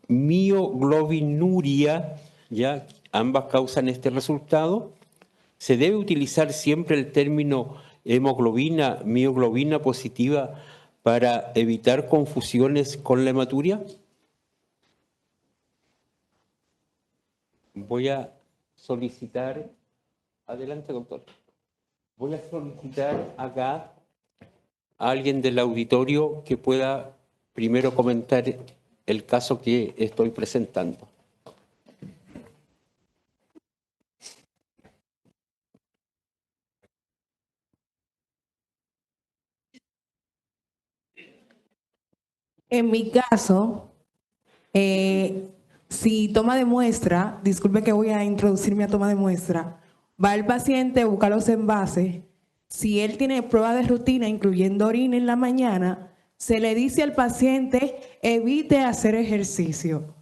mioglobinuria? ¿Ya? Ambas causan este resultado. ¿Se debe utilizar siempre el término hemoglobina, mioglobina positiva para evitar confusiones con la hematuria? Voy a solicitar... Adelante, doctor. Voy a solicitar acá a alguien del auditorio que pueda primero comentar el caso que estoy presentando. En mi caso, si toma de muestra, disculpe que voy a introducirme a toma de muestra, va el paciente, busca los envases. Si él tiene prueba de rutina, incluyendo orina en la mañana, se le dice al paciente, evite hacer ejercicio.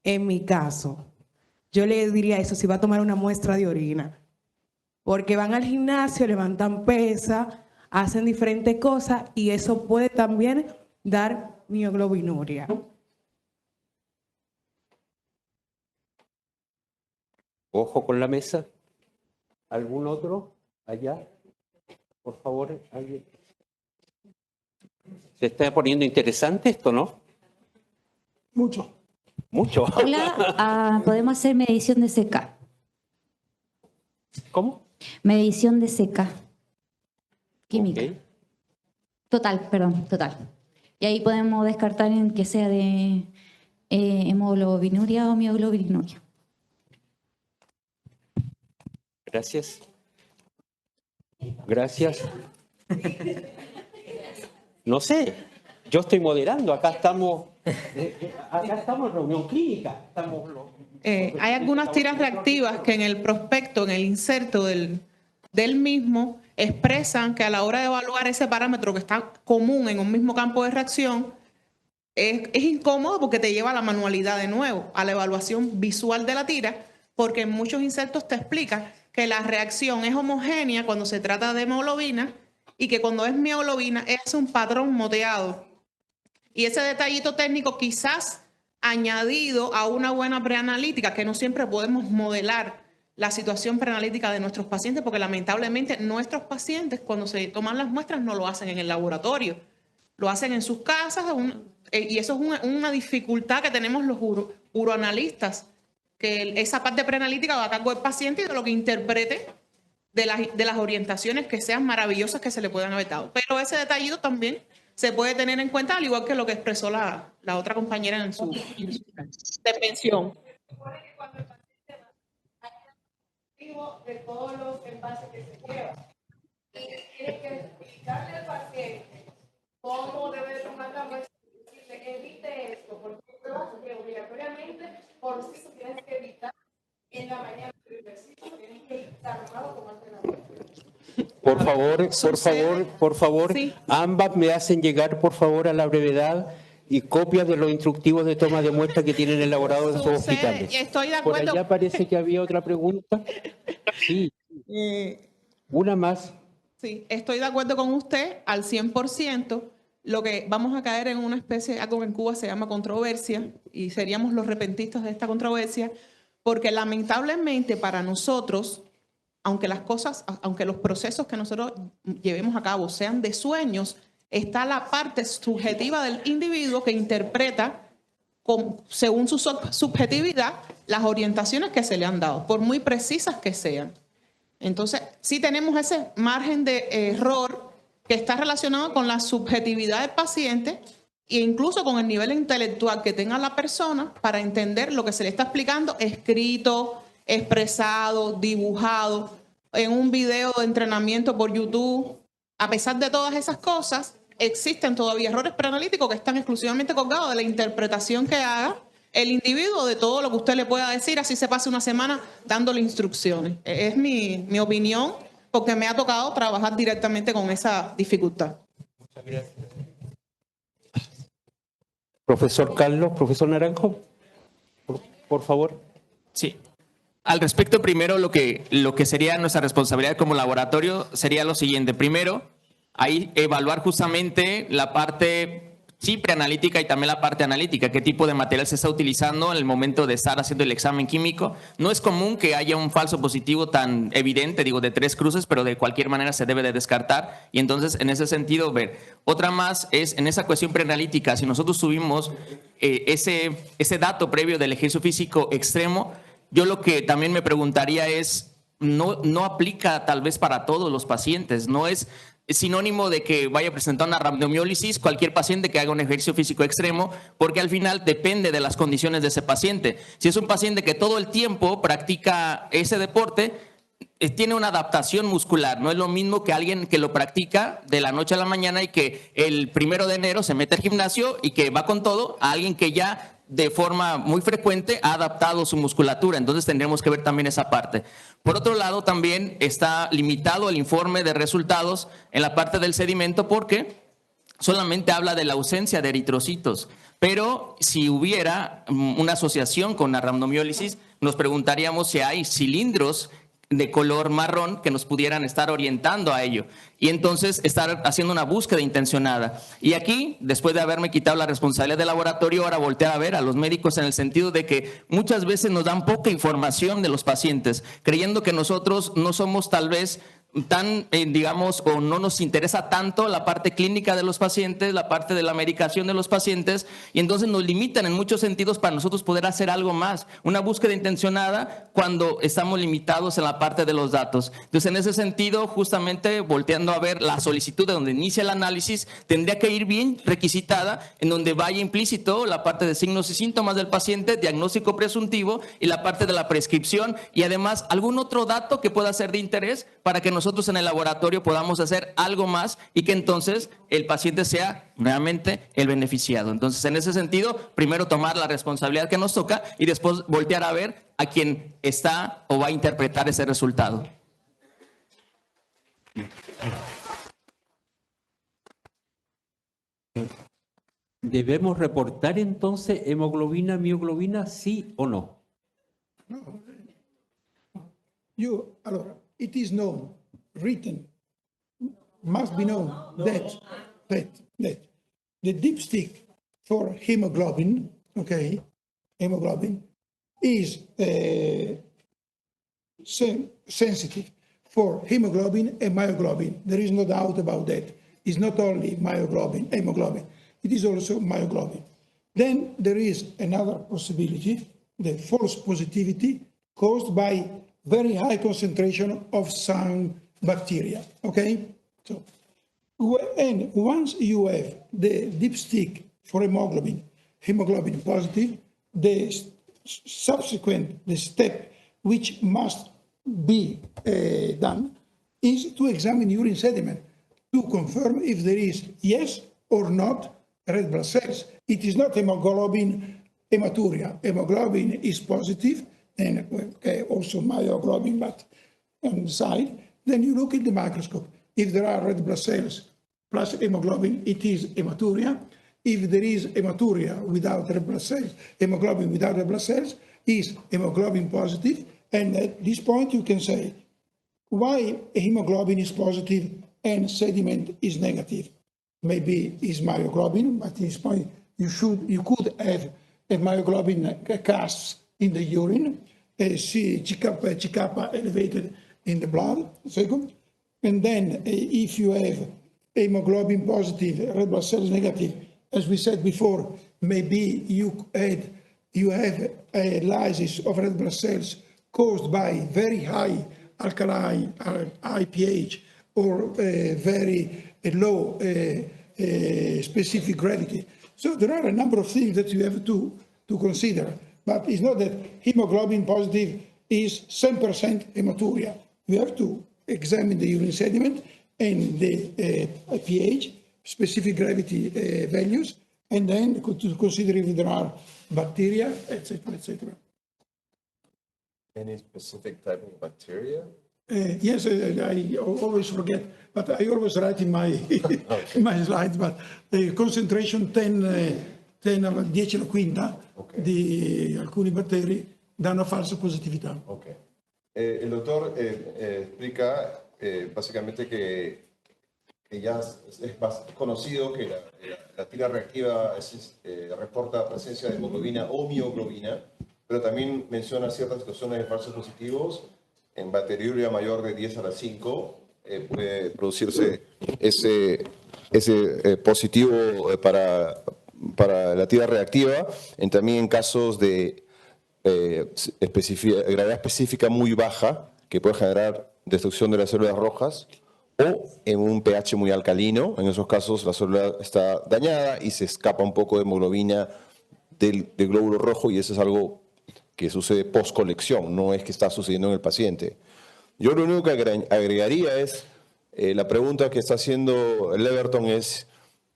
En mi caso, yo le diría eso si va a tomar una muestra de orina. Porque van al gimnasio, levantan pesa, hacen diferentes cosas y eso puede también dar mioglobinuria. Ojo con la mesa. ¿Algún otro? Allá. Por favor, alguien. Se está poniendo interesante esto, ¿no? Mucho. Mucho. Hola, podemos hacer medición de CK. ¿Cómo? Medición de CK. Química. Ok. Total. Y ahí podemos descartar en que sea de hemoglobinuria o mioglobinuria. Gracias. Gracias. No sé, yo estoy moderando, acá estamos en reunión clínica. Hay algunas tiras reactivas que en el prospecto, en el inserto del mismo, expresan que a la hora de evaluar ese parámetro que está común en un mismo campo de reacción, es incómodo porque te lleva a la manualidad de nuevo, a la evaluación visual de la tira, porque en muchos insertos te explica que la reacción es homogénea cuando se trata de hemoglobina y que cuando es mioglobina es un patrón moteado. Y ese detallito técnico quizás añadido a una buena preanalítica, que no siempre podemos modelar la situación preanalítica de nuestros pacientes, porque lamentablemente nuestros pacientes cuando se toman las muestras no lo hacen en el laboratorio, lo hacen en sus casas y eso es una dificultad que tenemos los uroanalistas, que esa parte preanalítica va a cargo del paciente y de lo que interprete de las orientaciones que sean maravillosas que se le puedan haber dado. Pero ese detallito también se puede tener en cuenta, al igual que lo que expresó la otra compañera en su intervención. De todos los envases que se llevan. Y tiene que explicarle al paciente cómo debe tomar la muestra y decirle, evite esto, porque obligatoriamente por si tienes que evitar en la mañana del ejercicio, tienes que estar armado como entrenador. Por favor, Sí. ambas me hacen llegar, por favor, a la brevedad y copias de los instructivos de toma de muestra que tienen elaborados en sus Sucede, hospitales. y estoy de Por acuerdo. allá parece que había otra pregunta. Sí, una más. Sí, estoy de acuerdo con usted al 100%. Lo que vamos a caer en una especie, algo que en Cuba se llama controversia, y seríamos los repentistas de esta controversia, porque lamentablemente para nosotros, aunque los procesos que nosotros llevemos a cabo sean de sueños, está la parte subjetiva del individuo que interpreta según su subjetividad las orientaciones que se le han dado, por muy precisas que sean. Entonces, sí tenemos ese margen de error que está relacionado con la subjetividad del paciente e incluso con el nivel intelectual que tenga la persona para entender lo que se le está explicando escrito, expresado, dibujado, en un video de entrenamiento por YouTube. A pesar de todas esas cosas, existen todavía errores preanalíticos que están exclusivamente colgados de la interpretación que haga el individuo de todo lo que usted le pueda decir, así se pase una semana dándole instrucciones. Es mi opinión, porque me ha tocado trabajar directamente con esa dificultad. Profesor Carlos, profesor Naranjo, por favor. Sí. Al respecto, primero lo que sería nuestra responsabilidad como laboratorio sería lo siguiente. Primero, ahí evaluar justamente la parte preanalítica y también la parte analítica, qué tipo de material se está utilizando en el momento de estar haciendo el examen químico. No es común que haya un falso positivo tan evidente, digo, de 3 cruces, pero de cualquier manera se debe de descartar. Y entonces, en ese sentido, ver. Otra más es, en esa cuestión preanalítica, si nosotros subimos ese dato previo del ejercicio físico extremo, yo lo que también me preguntaría es, no aplica tal vez para todos los pacientes, no es es sinónimo de que vaya a presentar una rhabdomiólisis cualquier paciente que haga un ejercicio físico extremo, porque al final depende de las condiciones de ese paciente. Si es un paciente que todo el tiempo practica ese deporte, tiene una adaptación muscular. No es lo mismo que alguien que lo practica de la noche a la mañana y que el 1 de enero se mete al gimnasio y que va con todo, a alguien que ya de forma muy frecuente ha adaptado su musculatura. Entonces tendremos que ver también esa parte. Por otro lado, también está limitado el informe de resultados en la parte del sedimento porque solamente habla de la ausencia de eritrocitos. Pero si hubiera una asociación con la rhabdomiólisis, nos preguntaríamos si hay cilindros de color marrón que nos pudieran estar orientando a ello y entonces estar haciendo una búsqueda intencionada. Y aquí, después de haberme quitado la responsabilidad del laboratorio, ahora voltear a ver a los médicos en el sentido de que muchas veces nos dan poca información de los pacientes, creyendo que nosotros no somos tal vez tan, digamos, o no nos interesa tanto la parte clínica de los pacientes, la parte de la medicación de los pacientes, y entonces nos limitan en muchos sentidos para nosotros poder hacer algo más, una búsqueda intencionada cuando estamos limitados en la parte de los datos. Entonces, en ese sentido, justamente volteando a ver la solicitud de donde inicia el análisis, tendría que ir bien requisitada, en donde vaya implícito la parte de signos y síntomas del paciente, diagnóstico presuntivo y la parte de la prescripción, y además algún otro dato que pueda ser de interés para que nosotros en el laboratorio podamos hacer algo más y que entonces el paciente sea realmente el beneficiado. Entonces, en ese sentido, primero tomar la responsabilidad que nos toca y después voltear a ver a quien está o va a interpretar ese resultado. ¿Debemos reportar entonces hemoglobina, mioglobina, sí o no? Allora, it is known, written, must be known that the dipstick for hemoglobin, okay, hemoglobin, is sensitive for hemoglobin and myoglobin. There is no doubt about that. It's not only myoglobin, hemoglobin, it is also myoglobin. Then there is another possibility, the false positivity caused by very high concentration of some bacteria, okay? So, and once you have the dipstick for hemoglobin positive, the subsequent step which must be done is to examine urine sediment to confirm if there is yes or not red blood cells. It is not hemoglobin hematuria. Hemoglobin is positive, and also myoglobin, but on the side. Then you look at the microscope. If there are red blood cells plus hemoglobin, it is hematuria. If there is hematuria without red blood cells, hemoglobin without red blood cells is hemoglobin positive. And at this point, you can say why hemoglobin is positive and sediment is negative. Maybe it's myoglobin, but at this point, you could have a myoglobin casts in the urine, CK elevated in the blood, second. And then if you have hemoglobin positive, red blood cells negative, as we said before, maybe you have a lysis of red blood cells caused by very high alkaline, high pH, or very low specific gravity. So there are a number of things that you have to consider. But it's not that hemoglobin positive is 100% hematuria. You have to examine the urine sediment and the pH, specific gravity values, and then to consider if there are bacteria, etc., etc. Any specific type of bacteria? Yes, I always forget, but I always write in my in my slides. But the concentration 10 alla 10 alla quinta di alcuni batteri danno falsa positività. Okay. El doctor explica básicamente que ya es más conocido que la tira reactiva reporta presencia de hemoglobina o mioglobina, pero también menciona ciertas situaciones de falsos positivos. En bacteriuria mayor de 10 a la 5 puede producirse ese positivo para la tira reactiva, también en casos de gravedad específica muy baja, que puede generar destrucción de las células rojas, o en un pH muy alcalino. En esos casos la célula está dañada y se escapa un poco de hemoglobina del glóbulo rojo, y eso es algo que sucede post colección, no es que está sucediendo en el paciente. Yo lo único que agregaría es, la pregunta que está haciendo Leverton es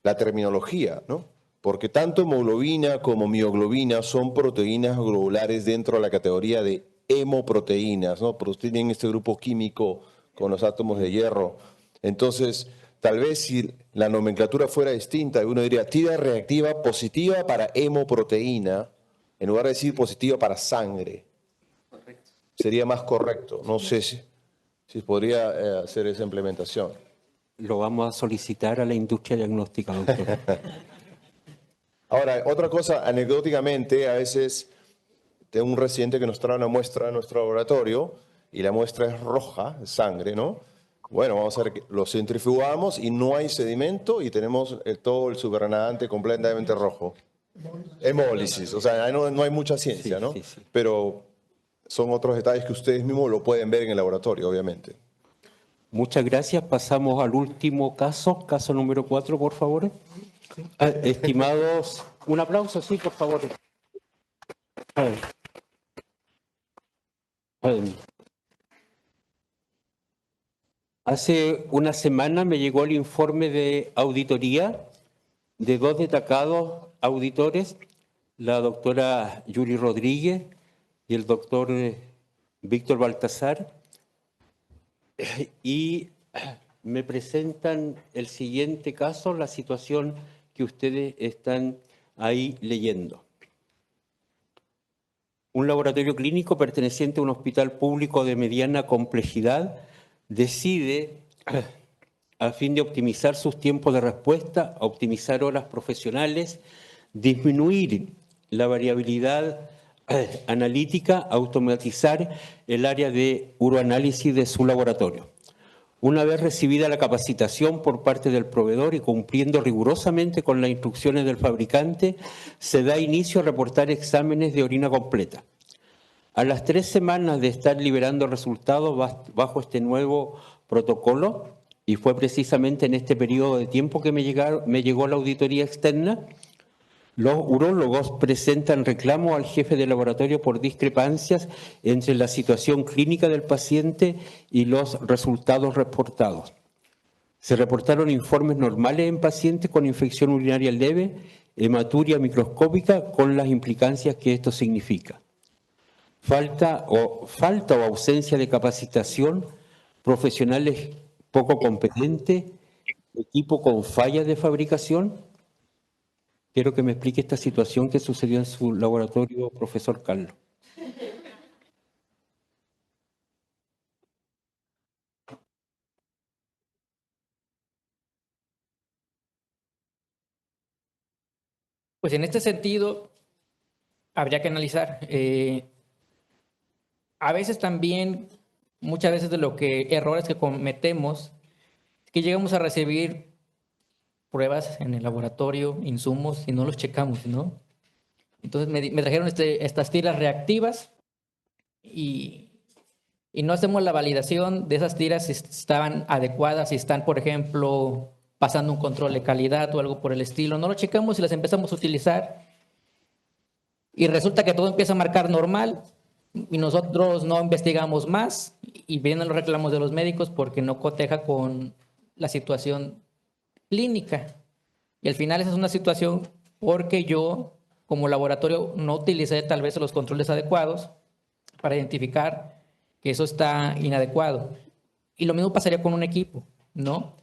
la terminología, ¿no? Porque tanto hemoglobina como mioglobina son proteínas globulares dentro de la categoría de hemoproteínas, ¿no? Pero tienen este grupo químico con los átomos de hierro. Entonces, tal vez si la nomenclatura fuera distinta, uno diría tira reactiva positiva para hemoproteína, en lugar de decir positiva para sangre. Sería más correcto. No sé si podría hacer esa implementación. Lo vamos a solicitar a la industria diagnóstica, doctor. Ahora, otra cosa, anecdóticamente, a veces tengo un residente que nos trae una muestra a nuestro laboratorio y la muestra es roja, sangre, ¿no? Bueno, vamos a ver, lo centrifugamos y no hay sedimento y tenemos todo el supernadante completamente rojo. Hemólisis, o sea, no hay mucha ciencia, Sí, ¿no? sí, sí. Pero son otros detalles que ustedes mismos lo pueden ver en el laboratorio, obviamente. Muchas gracias. Pasamos al último caso número 4, por favor. Estimados, un aplauso, sí, por favor. Hace una semana me llegó el informe de auditoría de 2 destacados auditores, la doctora Yuri Rodríguez y el doctor Víctor Baltasar, y me presentan el siguiente caso, la situación que ustedes están ahí leyendo. Un laboratorio clínico perteneciente a un hospital público de mediana complejidad decide, a fin de optimizar sus tiempos de respuesta, optimizar horas profesionales, disminuir la variabilidad analítica, automatizar el área de uroanálisis de su laboratorio. Una vez recibida la capacitación por parte del proveedor y cumpliendo rigurosamente con las instrucciones del fabricante, se da inicio a reportar exámenes de orina completa. A las 3 semanas de estar liberando resultados bajo este nuevo protocolo, y fue precisamente en este periodo de tiempo que me llegó la auditoría externa, los urólogos presentan reclamo al jefe de laboratorio por discrepancias entre la situación clínica del paciente y los resultados reportados. Se reportaron informes normales en pacientes con infección urinaria leve, hematuria microscópica, con las implicancias que esto significa. Falta o ausencia de capacitación, profesionales poco competentes, equipo con fallas de fabricación. Quiero que me explique esta situación que sucedió en su laboratorio, profesor Carlos. Pues en este sentido, habría que analizar. A veces también, muchas veces de errores que cometemos, es que llegamos a recibir pruebas en el laboratorio, insumos, y no los checamos, ¿no? Entonces me trajeron estas tiras reactivas y no hacemos la validación de esas tiras si estaban adecuadas, si están, por ejemplo, pasando un control de calidad o algo por el estilo. No lo checamos y las empezamos a utilizar y resulta que todo empieza a marcar normal y nosotros no investigamos más y vienen los reclamos de los médicos porque no coteja con la situación clínica. Y al final esa es una situación porque yo, como laboratorio, no utilicé tal vez los controles adecuados para identificar que eso está inadecuado. Y lo mismo pasaría con un equipo, ¿no?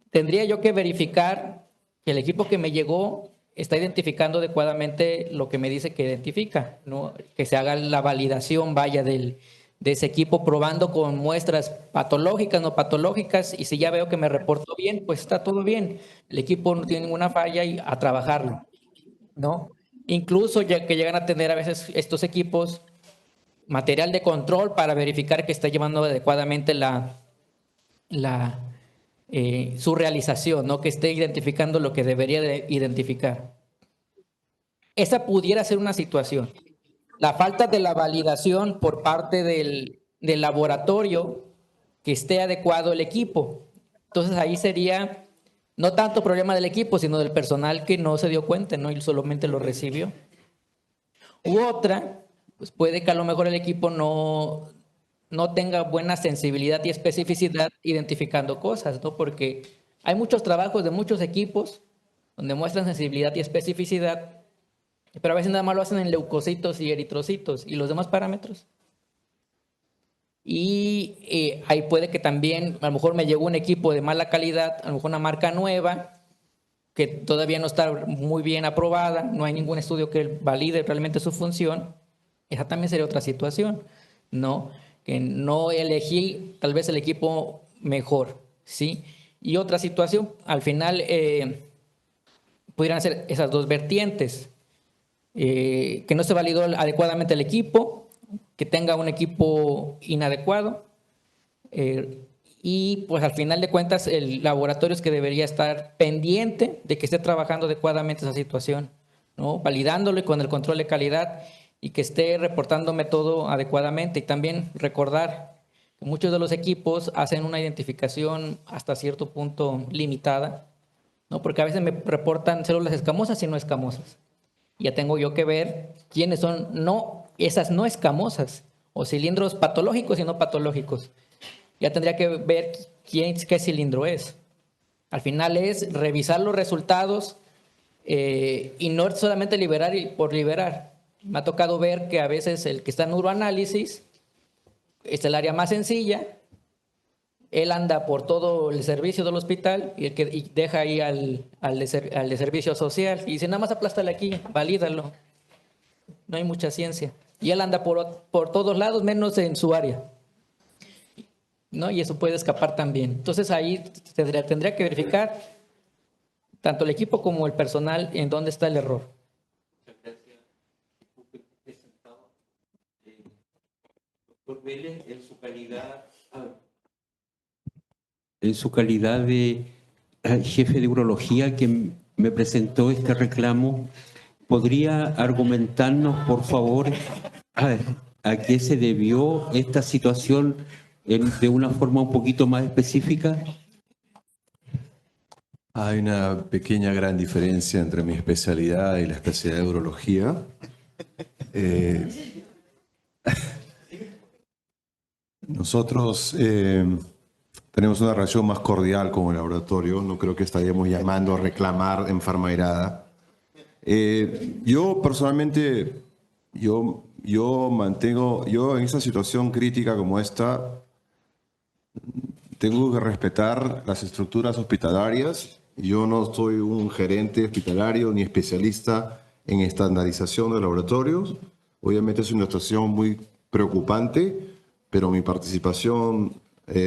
Tendría yo que verificar que el equipo que me llegó está identificando adecuadamente lo que me dice que identifica, ¿no? Que se haga la validación, vaya, de ese equipo probando con muestras patológicas, no patológicas, y si ya veo que me reporto bien, pues está todo bien. El equipo no tiene ninguna falla y a trabajarlo, ¿no? Incluso ya que llegan a tener a veces estos equipos material de control para verificar que está llevando adecuadamente su realización, ¿no? Que esté identificando lo que debería de identificar. Esa pudiera ser una situación. La falta de la validación por parte del laboratorio que esté adecuado el equipo. Entonces ahí sería no tanto problema del equipo, sino del personal que no se dio cuenta, ¿no? Y solamente lo recibió. U otra, pues puede que a lo mejor el equipo no tenga buena sensibilidad y especificidad identificando cosas, ¿no? Porque hay muchos trabajos de muchos equipos donde muestran sensibilidad y especificidad, pero a veces nada más lo hacen en leucocitos y eritrocitos y los demás parámetros. Y ahí puede que también, a lo mejor me llegó un equipo de mala calidad, a lo mejor una marca nueva, que todavía no está muy bien aprobada, no hay ningún estudio que valide realmente su función. Esa también sería otra situación, ¿no? Que no elegí tal vez el equipo mejor, ¿sí? Y otra situación, al final, pudieran ser esas dos vertientes, que no se validó adecuadamente el equipo, que tenga un equipo inadecuado, y pues al final de cuentas el laboratorio es que debería estar pendiente de que esté trabajando adecuadamente esa situación, ¿no? Validándolo con el control de calidad y que esté reportándome todo adecuadamente. Y también recordar que muchos de los equipos hacen una identificación hasta cierto punto limitada, ¿no? Porque a veces me reportan células escamosas y no escamosas. Ya tengo yo que ver quiénes son esas no escamosas o cilindros patológicos y no patológicos. Ya tendría que ver qué cilindro es. Al final es revisar los resultados y no solamente liberar por liberar. Me ha tocado ver que a veces el que está en uroanálisis es el área más sencilla. Él anda por todo el servicio del hospital y deja ahí al de servicio social y dice, nada más aplástale aquí, valídalo. No hay mucha ciencia. Y él anda por todos lados, menos en su área, ¿no? Y eso puede escapar también. Entonces ahí tendría que verificar tanto el equipo como el personal en dónde está el error. Doctor Vélez, en su calidad de jefe de urología que me presentó este reclamo, ¿podría argumentarnos, por favor, a qué se debió esta situación de una forma un poquito más específica? Hay una pequeña gran diferencia entre mi especialidad y la especialidad de urología. Nosotros tenemos una relación más cordial con el laboratorio. No creo que estaríamos llamando a reclamar en Pharmairada. Yo personalmente, yo en esa situación crítica como esta, tengo que respetar las estructuras hospitalarias. Yo no soy un gerente hospitalario ni especialista en estandarización de laboratorios. Obviamente es una situación muy preocupante, pero mi participación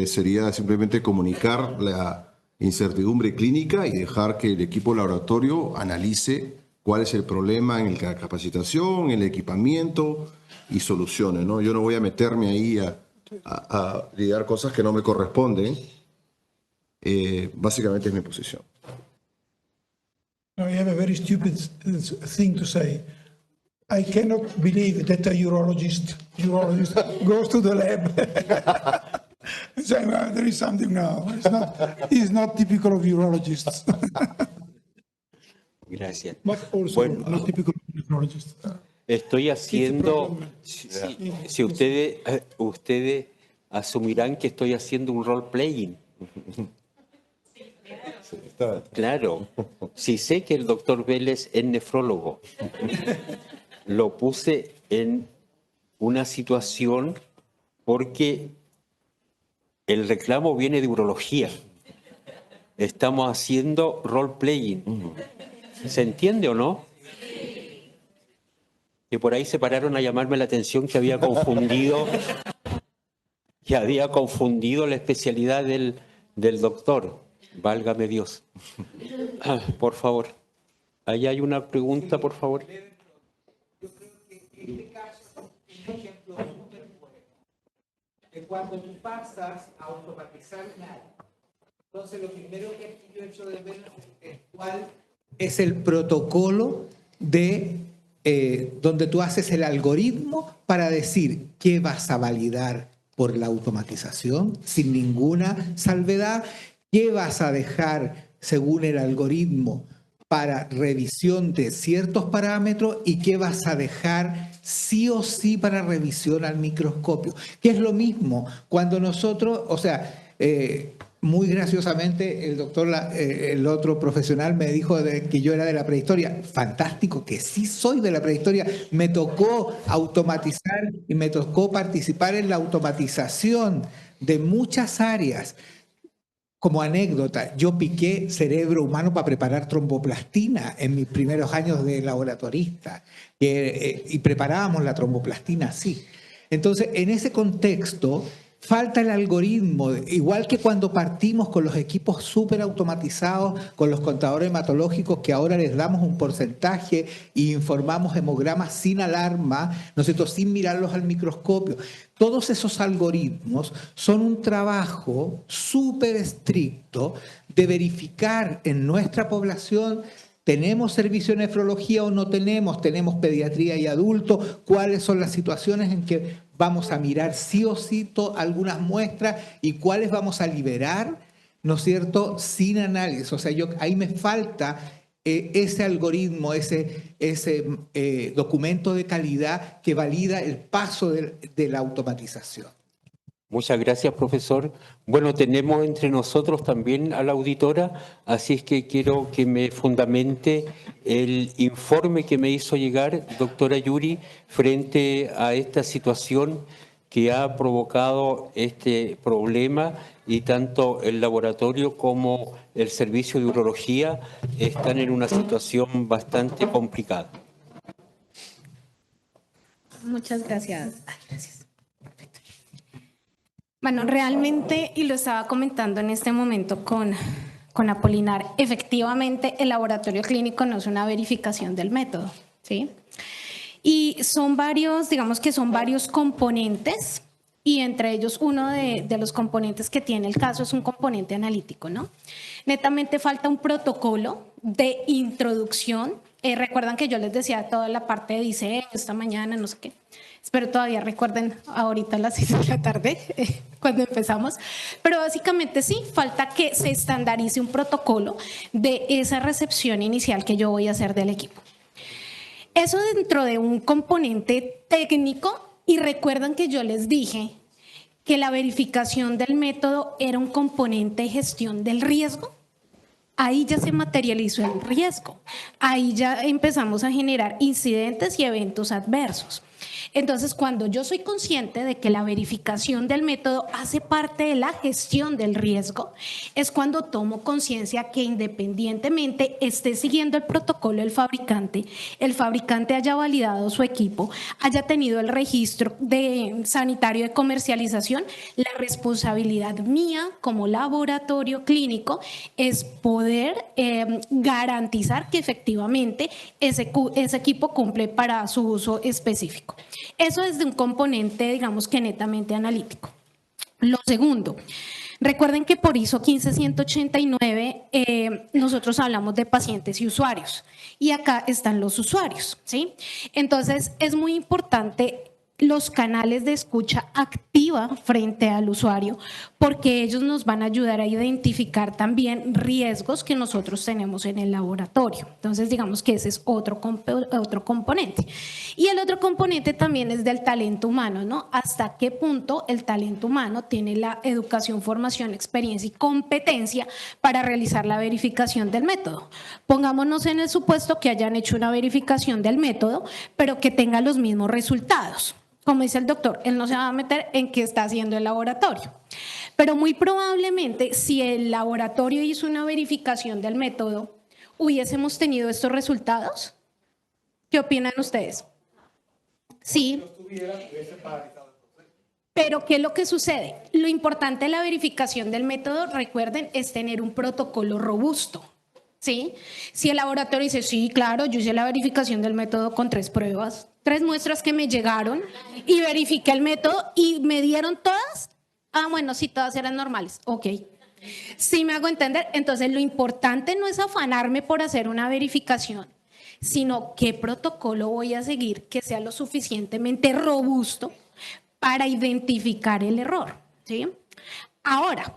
sería simplemente comunicar la incertidumbre clínica y dejar que el equipo laboratorio analice cuál es el problema en la capacitación, en el equipamiento y soluciones, ¿no? Yo no voy a meterme ahí a lidiar cosas que no me corresponden. Básicamente es mi posición. Now, I have a very stupid thing to say. I cannot believe that a urologist goes to the lab. So, there is something now. It's not typical of urologists. Gracias. But also Bueno, not typical of urologists. estoy haciendo, It's a problem. si ustedes asumirán que estoy haciendo un role playing. Claro, si sé que el doctor Vélez es nefrólogo, lo puse en una situación porque el reclamo viene de urología. Estamos haciendo role playing. ¿Se entiende o no? Que por ahí se pararon a llamarme la atención que había confundido la especialidad del doctor. Válgame Dios. Por favor. Ahí hay una pregunta, por favor. Yo creo que en este caso es un ejemplo súper bueno. Que cuando tú pasas a automatizar nada, entonces lo primero que yo he hecho de ver es cuál es el protocolo de donde tú haces el algoritmo para decir qué vas a validar por la automatización sin ninguna salvedad, qué vas a dejar según el algoritmo para revisión de ciertos parámetros y qué vas a dejar sí o sí para revisión al microscopio. Que es lo mismo cuando nosotros, o sea, muy graciosamente el doctor, el otro profesional me dijo que yo era de la prehistoria. Fantástico, que sí soy de la prehistoria. Me tocó automatizar y me tocó participar en la automatización de muchas áreas. Como anécdota, yo piqué cerebro humano para preparar tromboplastina en mis primeros años de laboratorista y preparábamos la tromboplastina así. Entonces, en ese contexto, falta el algoritmo, igual que cuando partimos con los equipos súper automatizados, con los contadores hematológicos que ahora les damos un porcentaje y informamos hemogramas sin alarma, ¿no es cierto?, sin mirarlos al microscopio. Todos esos algoritmos son un trabajo súper estricto de verificar en nuestra población, ¿tenemos servicio de nefrología o no tenemos? ¿Tenemos pediatría y adultos? ¿Cuáles son las situaciones en que vamos a mirar sí o sí algunas muestras y cuáles vamos a liberar, ¿no es cierto?, sin análisis. O sea, ahí me falta ese algoritmo, ese documento de calidad que valida el paso de la automatización. Muchas gracias, profesor. Bueno, tenemos entre nosotros también a la auditora, así es que quiero que me fundamente el informe que me hizo llegar, doctora Yuri, frente a esta situación que ha provocado este problema y tanto el laboratorio como el servicio de urología están en una situación bastante complicada. Muchas gracias. Ay, gracias. Bueno, realmente, y lo estaba comentando en este momento con Apolinar, efectivamente el laboratorio clínico no es una verificación del método, ¿sí? Y son varios, digamos que son varios componentes, y entre ellos uno de los componentes que tiene el caso es un componente analítico, ¿no? Netamente falta un protocolo de introducción. Recuerdan que yo les decía toda la parte de diseño esta mañana, no sé qué. Espero todavía recuerden ahorita a las 6 de la tarde cuando empezamos. Pero básicamente sí, falta que se estandarice un protocolo de esa recepción inicial que yo voy a hacer del equipo. Eso dentro de un componente técnico, y recuerdan que yo les dije que la verificación del método era un componente de gestión del riesgo. Ahí ya se materializó el riesgo, ahí ya empezamos a generar incidentes y eventos adversos. Entonces, cuando yo soy consciente de que la verificación del método hace parte de la gestión del riesgo, es cuando tomo conciencia que independientemente esté siguiendo el protocolo del fabricante, el fabricante haya validado su equipo, haya tenido el registro sanitario de comercialización, la responsabilidad mía como laboratorio clínico es poder garantizar que efectivamente ese equipo cumple para su uso específico. Eso es de un componente, digamos que netamente analítico. Lo segundo, recuerden que por ISO 15189 nosotros hablamos de pacientes y usuarios, y acá están los usuarios, ¿sí? Entonces es muy importante los canales de escucha activa frente al usuario, porque ellos nos van a ayudar a identificar también riesgos que nosotros tenemos en el laboratorio. Entonces, digamos que ese es otro componente. Y el otro componente también es del talento humano, ¿no? Hasta qué punto el talento humano tiene la educación, formación, experiencia y competencia para realizar la verificación del método. Pongámonos en el supuesto que hayan hecho una verificación del método, pero que tenga los mismos resultados. Como dice el doctor, él no se va a meter en qué está haciendo el laboratorio. Pero muy probablemente, si el laboratorio hizo una verificación del método, ¿hubiésemos tenido estos resultados? ¿Qué opinan ustedes? Sí. Pero ¿qué es lo que sucede? Lo importante de la verificación del método, recuerden, es tener un protocolo robusto. ¿Sí? Si el laboratorio dice, sí, claro, yo hice la verificación del método con 3 pruebas, 3 muestras que me llegaron y verifiqué el método y me dieron todas. Ah, bueno, sí, todas eran normales. Ok. ¿Sí me hago entender? Entonces, lo importante no es afanarme por hacer una verificación, sino qué protocolo voy a seguir que sea lo suficientemente robusto para identificar el error. ¿Sí? Ahora,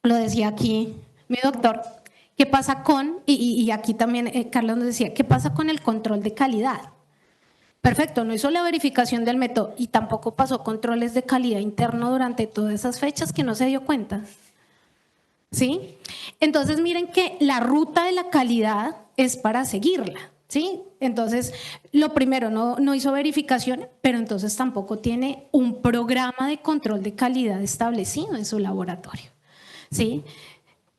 lo decía aquí mi doctor, ¿qué pasa con, y aquí también Carlos nos decía, qué pasa con el control de calidad? Perfecto, no hizo la verificación del método y tampoco pasó controles de calidad interno durante todas esas fechas que no se dio cuenta. ¿Sí? Entonces miren que la ruta de la calidad es para seguirla. ¿Sí? Entonces, lo primero, no hizo verificación, pero entonces tampoco tiene un programa de control de calidad establecido en su laboratorio, ¿sí?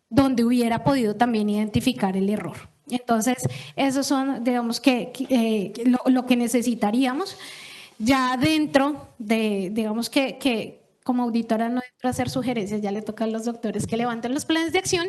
Donde hubiera podido también identificar el error. Entonces, esos son, digamos, lo que necesitaríamos. Ya dentro de, digamos que como auditora no entro a hacer sugerencias, ya le toca a los doctores que levanten los planes de acción.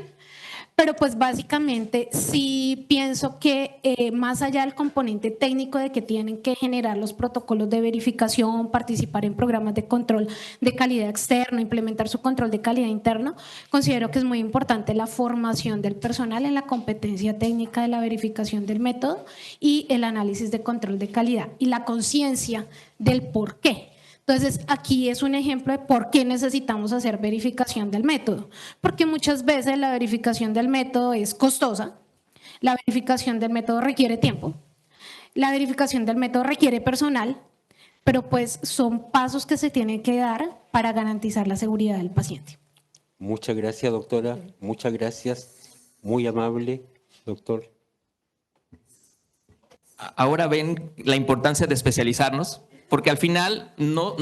Pero pues básicamente sí pienso que más allá del componente técnico de que tienen que generar los protocolos de verificación, participar en programas de control de calidad externo, implementar su control de calidad interno, considero que es muy importante la formación del personal en la competencia técnica de la verificación del método y el análisis de control de calidad y la conciencia del por qué. Entonces, aquí es un ejemplo de por qué necesitamos hacer verificación del método, porque muchas veces la verificación del método es costosa, la verificación del método requiere tiempo, la verificación del método requiere personal, pero pues son pasos que se tienen que dar para garantizar la seguridad del paciente. Muchas gracias, doctora. Muchas gracias. Muy amable, doctor. Ahora ven la importancia de especializarnos, porque al final no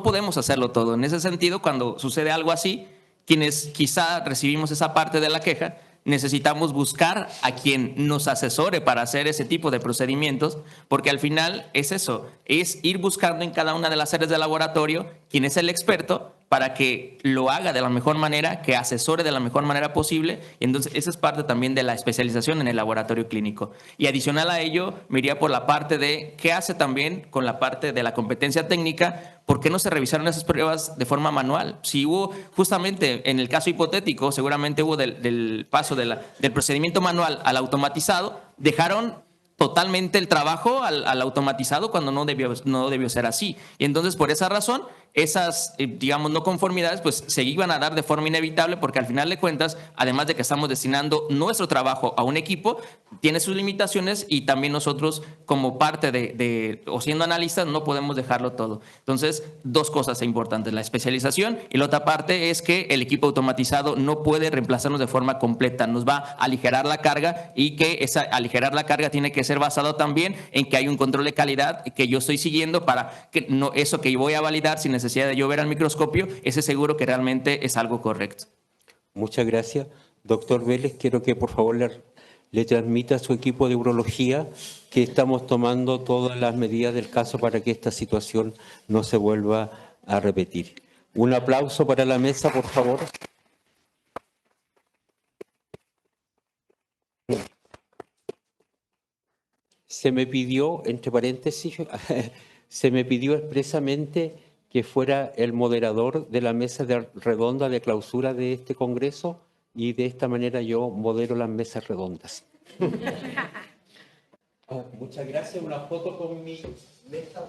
podemos hacerlo todo. En ese sentido, cuando sucede algo así, quienes quizá recibimos esa parte de la queja, necesitamos buscar a quien nos asesore para hacer ese tipo de procedimientos, porque al final es eso, es ir buscando en cada una de las áreas del laboratorio quién es el experto para que lo haga de la mejor manera, que asesore de la mejor manera posible. Y entonces esa es parte también de la especialización en el laboratorio clínico. Y adicional a ello, me iría por la parte de qué hace también con la parte de la competencia técnica. ¿Por qué no se revisaron esas pruebas de forma manual? Si hubo, justamente en el caso hipotético, seguramente hubo del paso del procedimiento manual al automatizado, dejaron totalmente el trabajo al automatizado cuando no debió ser así. Y entonces, por esa razón, esas, digamos, no conformidades, pues se iban a dar de forma inevitable, porque al final de cuentas, además de que estamos destinando nuestro trabajo a un equipo, tiene sus limitaciones y también nosotros, como parte o siendo analistas, no podemos dejarlo todo. Entonces, dos cosas importantes, la especialización, y la otra parte es que el equipo automatizado no puede reemplazarnos de forma completa, nos va a aligerar la carga, y que esa aligerar la carga tiene que ser basado también en que hay un control de calidad que yo estoy siguiendo para que no, eso que yo voy a validar sin necesidad de yo ver al microscopio, ese seguro que realmente es algo correcto. Muchas gracias. Doctor Vélez, quiero que por favor le transmita a su equipo de urología que estamos tomando todas las medidas del caso para que esta situación no se vuelva a repetir. Un aplauso para la mesa, por favor. Se me pidió, entre paréntesis, se me pidió expresamente que fuera el moderador de la mesa redonda de clausura de este congreso, y de esta manera yo modero las mesas redondas. Muchas gracias. Una foto con mi mesa.